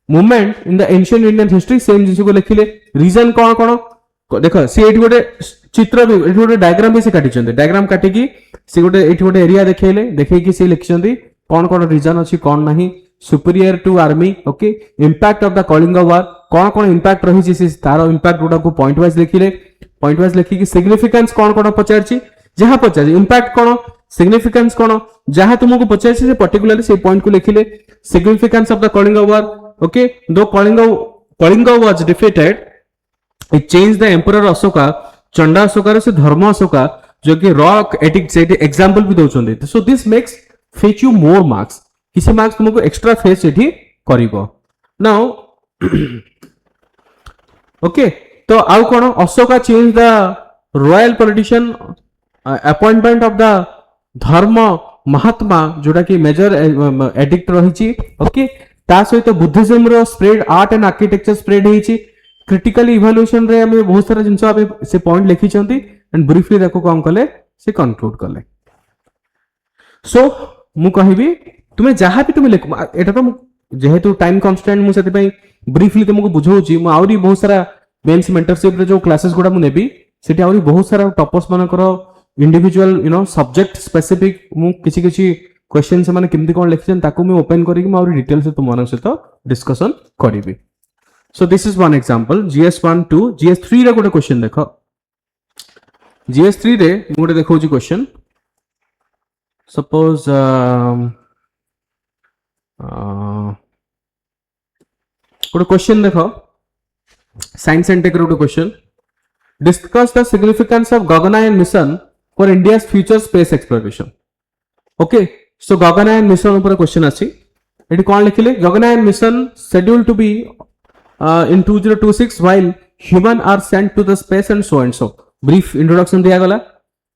moment in the ancient Indian history। Same जिनिसको लिखिले रीजन कौन कौन देखो सी एठी गोटे चित्र भी एठी गोटे डायग्राम भी से काटिचंते, डायग्राम काटिकी से गोटे एठी गोटे एरिया देखैले देखैकी से लिखिचंती कौन कौन रीजन अछि कौन नाही, superior to army. Okay, impact of the Kalinga war कौन कौन इंपैक्ट रही से तार इंपैक्ट गुडा को पॉइंट वाइज लिखिले, पॉइंट वाइज लिखिकी सिग्निफिकेंस कौन कौन पचारछि जहां पचारछि इंपैक्ट कौन सिग्निफिकेंस कौन जहां तुमको पचारछि से पर्टिकुलरली से पॉइंट को लिखिले significance of the Kalinga war. Okay, though Kalinga was defeated it change the emperor Ashoka, Chanda Ashoka से धर्म अशोका जो कि रॉक एटिक से एग्जांपल भी दउछन्ते। So this makes fetch you more marks, किसी मार्क्स तुमको एक्स्ट्रा फेच एठी करिवो नाउ। ओके, तो आउ कोन Ashoka change the royal politician appointment of the dharma mahatma जोटा कि मेजर एडिक्ट रही। ओके, ता सहित बुद्धिज्म रो spread, art and architecture spread होईची। क्रिटिकल इवैल्यूएशन रे हम बहुत सारा जिंस आबे से पॉइंट लिखी चंती एंड ब्रीफली देखो कौन कले से कंक्लूड कले। सो मु कहिबी तुमे जहां भी तुमे लिख एटा तो जेहेतु टाइम कांस्टेंट मु सेति पई ब्रीफली तुमको बुझौची, मु आउरी बहुत सारा मेंस मेंटरशिप रे जो क्लासेस गुडा मु नेबी सेठी आउरी बहुत सारा टॉपर्स मानकर individual you know subject specific मु किछि किछि क्वेश्चन से माने केमती कोन लिखछन ताको मु ओपन करी कि मु आउरी डिटेल से तुम सहित discussion करिवि। So this is one example GS1 2 GS3 रे गोटे क्वेश्चन देखो, GS3 रे गोटे देखौ छी क्वेश्चन सपोज गोटे क्वेश्चन देखो साइंस एंड टेक गोटे question discuss the significance of Gaganyaan mission for India's future space exploration. Okay, so Gaganyaan mission ऊपर क्वेश्चन अछि, एठी कोन लिखिले Gaganyaan mission scheduled to be in 2026 while human are sent to the space and so brief introduction दिया गला।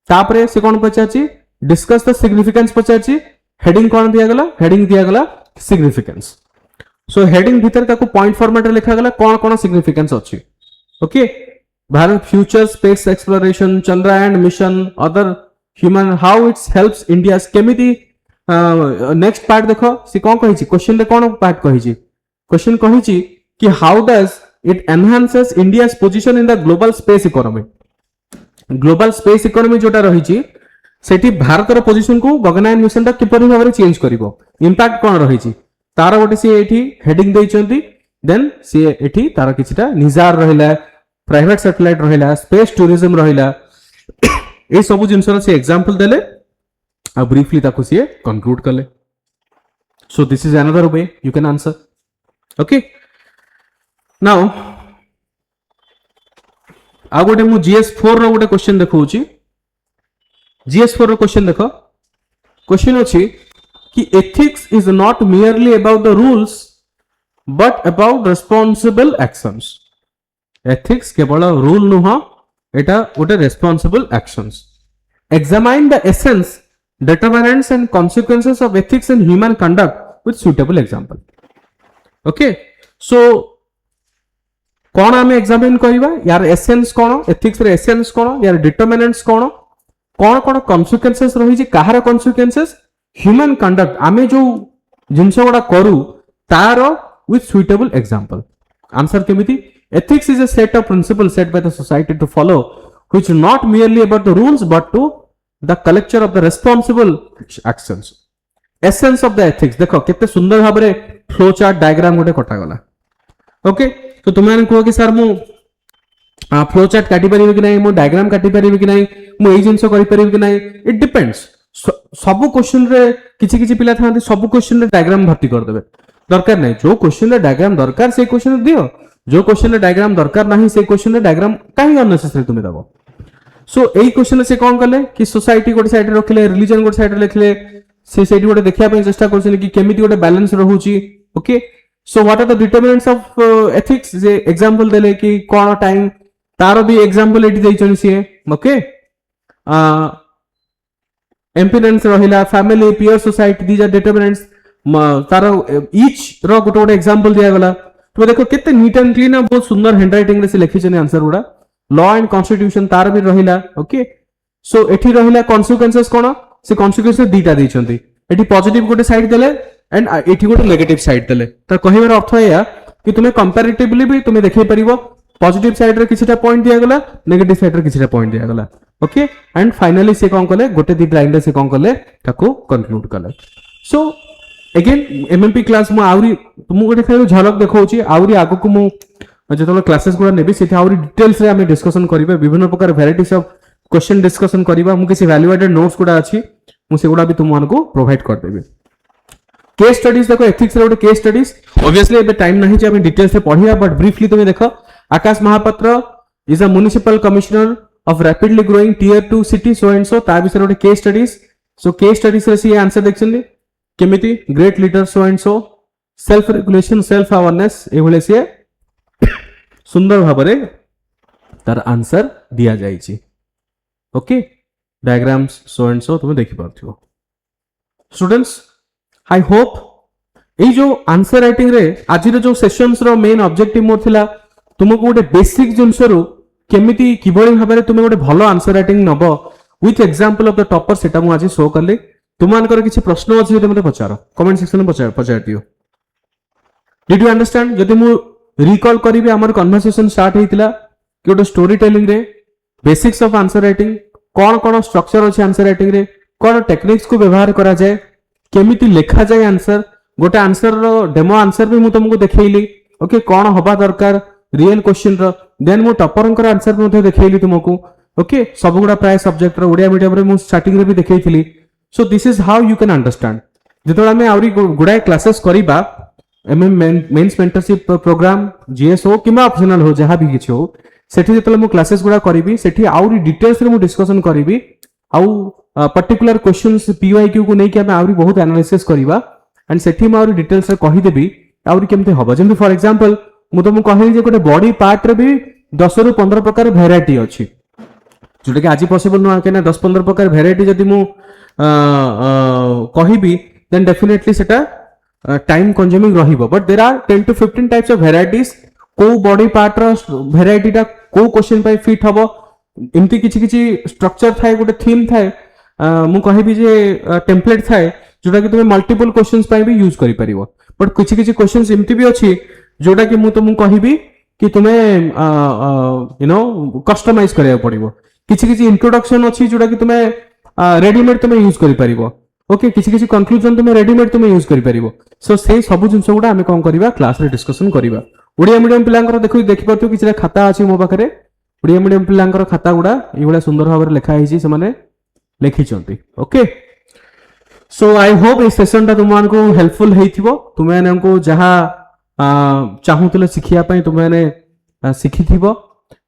तापरे से कौन पचाची डिस्कस द सिग्निफिकेंस पचाची, हेडिंग कौन दिया गला, हेडिंग दिया गला सिग्निफिकेंस। सो हेडिंग भीतर ताको पॉइंट फॉर्मेट रे लिखा गला कौन कौन सिग्निफिकेंस अछि। Okay, Bharat future space exploration, Chandrayaan mission, other human how it's helps India केमिति। नेक्स्ट पार्ट देखो से कौन कहिची क्वेश्चन रे कौन पार्ट कहिची, क्वेश्चन कहिची कि how does it enhances India's position in the global space economy. Global space economy जोटा रही सेठी भारत रो पोजीशन को गगनयान मिशन ता किपरि भाबरे चेंज करिवो, इंपैक्ट कोन रही तार गोटे सी एठी हेडिंग दैचंती, देन सी एठी तार किछटा निजार रहिला, प्राइवेट सैटेलाइट रहिला, स्पेस टूरिज्म रहिला, ए सब जिंसर से एग्जांपल देले आ ब्रीफली ताको सी कंक्लूड करले। So this is another way you can answer. Okay, now आ गोटे मु GS4 रो गोटे क्वेश्चन देखौची, GS4 रो क्वेश्चन देखो, क्वेश्चन अछि कि ethics is not merely about the rules but about responsible actions. Ethics केवल रूल नुह, एटा गोटे responsible actions. Examine the essence, determinants and consequences of ethics in human conduct with suitable example. Okay, so कौन आम examine करवा यार essence कौन, ethics रे एसेंस कौन, यार डिटरमिनेंट्स कौन, कौन कौन कॉन्सिक्वेंसेस रही कहार कॉन्सिक्वेंसेस ह्यूमन कंडक्ट आमे जो जिनस गुडा करू तार विथ सुइटेबल एग्जांपल। आंसर केमिति ethics is a set of principle set by the society to follow which not merely about the rules but to the collection of the responsible actions. Essence of the ethics देखो केते सुंदर भाबरे flow chart diagram गोटे कटा गला। Okay, तो तुम कह कि सर मु फ्लो चार्ट काटी पारिबे कि नहीं, मु डायग्राम काटी पारिबे कि नहीं, मु एई जिंस करि पारिबे कि नहीं, इट डिपेंड्स। सब क्वेश्चन रे किछि किछि पिला थांती सब क्वेश्चन रे डायग्राम भर्ती कर देबे, दरकार नहीं। जो क्वेश्चन रे डायग्राम दरकार से क्वेश्चन दियो, जो क्वेश्चन रे डायग्राम दरकार नहीं से क्वेश्चन रे डायग्राम काहे अननेसेसरी तुम दबो। सो एई क्वेश्चन से कौन कले कि सोसाइटी गोटे साइड रे रखले, रिलीजन गोटे साइड रे लिखले, से सेठी गोटे देखिया पे चेष्टा करछन कि केमिति गोटे बैलेंस रहूची। Okay, so what are the determinants of ethics, जे एग्जांपल देले कि कोन टाइम तारो भी एग्जांपल एटी दैछन सिए। ओके, इम्पिडेंस रहिला, family, peer society, these are determinants. तार इच रो गोटे गोटे एग्जांपल दिया गला तुम देखो केते नीट एंड क्लीन बहुत सुंदर हैंडराइटिंग रे से लिखिछन आंसर गुडा लॉ एंड कॉन्स्टिट्यूशन तार भी रहिला ओके सो एठी रहिला कॉन्सिक्वेंसेस कोन से कॉन्सिक्वेंसेस दीटा दैछंती एठी पॉजिटिव गोटे साइड देले एंड एठी गोटे नेगेटिव साइड देले त कहिबार अर्थ या कि तुमे कंपैरेटिवली भी तुमे देखै परिबो पॉजिटिव साइड रे किछटा पॉइंट दिया गला नेगेटिव साइड रे किछटा पॉइंट दिया गला ओके एंड फाइनली से कोन कले गोटे दी लाइन रे से कोन कले ताको कंक्लूड कले सो अगेन एमएमपी क्लास मु आउरी तुमु गोटे खाली झलक देखौची आउरी आगो को मु जेतलो क्लासेस गुडा नेबी सेठी आउरी डिटेल्स रे हमें डिस्कशन करिबे विभिन्न प्रकार वैरायटीज ऑफ क्वेश्चन डिस्कशन करिबा मु किसी वैल्यूएटेड नोट्स गुडा अछि मु से गुडा भी तुम मानको प्रोवाइड कर देबे केस स्टडीज देखो एथिक्स रे गोटे केस स्टडीज ऑब्वियसली एबे टाइम नहीं जे हमें डिटेल्स से पढिया बट ब्रीफली तुम देखो Akash Mahapatra is a municipal commissioner of rapidly growing tier 2 city so and so ता विषय गोटे case studies so case studies रे सी आंसर देखछन केमिति great leader so and so self regulation self awareness ए भले सी सुंदर भाबरे तार आंसर दिया जाइछि okay diagrams so and so तुम देखि पारथिबो स्टूडेंट्स आई होप ए जो आंसर राइटिंग रे आज जो सेशंस रो मेन ऑब्जेक्टिव मोर थिला तुमको गोटे बेसिक जिनसरु केमिति किबळी भाबरे तुमे गोटे भलो answer writing Nebo with example of the topper सेटा मु आज शो करली तुमानकर किछि प्रश्न अछि जदि मते पचारो कमेंट सेक्शन में पचार दियो डिड यू अंडरस्टैंड जदि मु रिकॉल करिवे हमर कन्वर्सेशन स्टार्ट हेतिला कि गोटे स्टोरी टेलिंग रे basics of answer writing cone cone structure अछि आंसर राइटिंग रे कोन टेक्निक्स को व्यवहार करा जाय केमिति लिखा जाय आंसर गोटे आंसर रो डेमो आंसर भी मु तुमको देखैली ओके कोन होबा दरकार रियल क्वेश्चन रो देन मु टॉपरंकर आंसर मध्ये देखैली तुमको ओके सब गुडा प्राय सब्जेक्ट रो ओडिया मीडियम रे मु स्टार्टिंग रे भी देखैथिली so this is how you can understand जेतोला हमें आउरी गुडा क्लासेस करिबा मेंस मेंटरशिप प्रोग्राम जीएसओ किमा ऑप्शनल हो जहां भी किछ हो सेठी जेतोला मु क्लासेस गुडा करिबी सेठी आउरी डिटेल्स रे मु डिस्कशन करिबी आउ पर्टिकुलर क्वेश्चंस पीवाईक्यू को नै कि हमें आउरी बहुत एनालिसिस करिबा एंड सेठी म आउरी डिटेल्स रे कहि देबी आउरी केमते होबा जेम फॉर एग्जांपल मु तुमको कहली जे गोटे बॉडी पार्ट रे भी 10 रु 15 प्रकार वैरायटी अछि जोटा कि आज पॉसिबल न आके ना 10-15 प्रकार वैरायटी जदि मु कहिबी देन डेफिनेटली सेटा टाइम कंज्यूमिंग रहिबो but there are 10 to 15 types of varieties को बॉडी पार्ट रो वैरायटी टा को क्वेश्चन पाई फिट हबो एमती किछि किछि स्ट्रक्चर थाए गोटे थीम थाए मु कहिबी जे टेम्पलेट थाए जोटा कि तुमे मल्टीपल क्वेश्चंस पाई भी यूज करि परिबो बट किछि किछि क्वेश्चंस एमती भी अछि जोटा कि मु तुमको कहिबी कि तुमे यू नो कस्टमाइज करिया पड़िबो किछि किछि इंट्रोडक्शन अछि जोटा कि तुमे रेडीमेड तुमे यूज करि परिबो ओके किछि किछि कंक्लूजन तुमे रेडीमेड तुमे यूज करि परिबो सो से सब जिंस गुडा हमें कोन करिबा क्लास रे डिस्कशन करिबा ओडिया मीडियम पिलांकर देखि पाथु किछि खाता अछि मो पाखरे ओडिया मीडियम पिलांकर खाता गुडा ए गुडा सुंदर भाबरे लिखा हिछि से माने लिखिचंती ओके सो आई होप ए सेशन ता तुमान को हेल्पफुल हेइथिबो तुमे माननको जहा चाहूतले सिखिया पई तुमे ने सिखिथिबो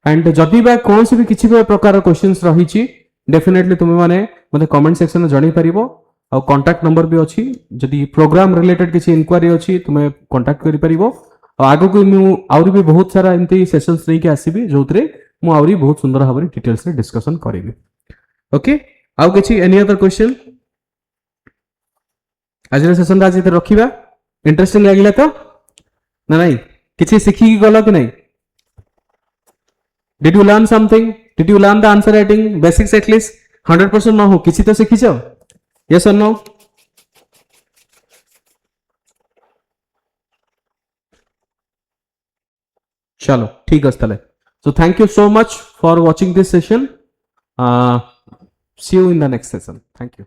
एंड जदि बा कोनसी भी किछि भी प्रकार क्वेश्चंस रहिछि डेफिनेटली तुमे माने मते कमेंट सेक्शन में जणी परिबो और कांटेक्ट नंबर भी अछि जदि प्रोग्राम रिलेटेड किछि इंक्वायरी अछि तुमे कांटेक्ट करि परिबो और आगो को मु आउरी भी बहुत सारा एंती सेशंस नै के आसीबी जोतरे मु आउरी बहुत सुंदर भाबरे डिटेल्स रे डिस्कशन करिबी ओके आउ किछि एनी अदर क्वेश्चन आज रे सेशन आज इते रखिबा इंटरेस्टिंग लागिला तो ना नहीं किछि सिखि गलो कि नहीं did you learn something did you learn the answer writing basics at least 100% न हो किछि तो सिखिछो यस और नो चलो ठीक है तले so thank you so much for watching this session see you in the next session thank you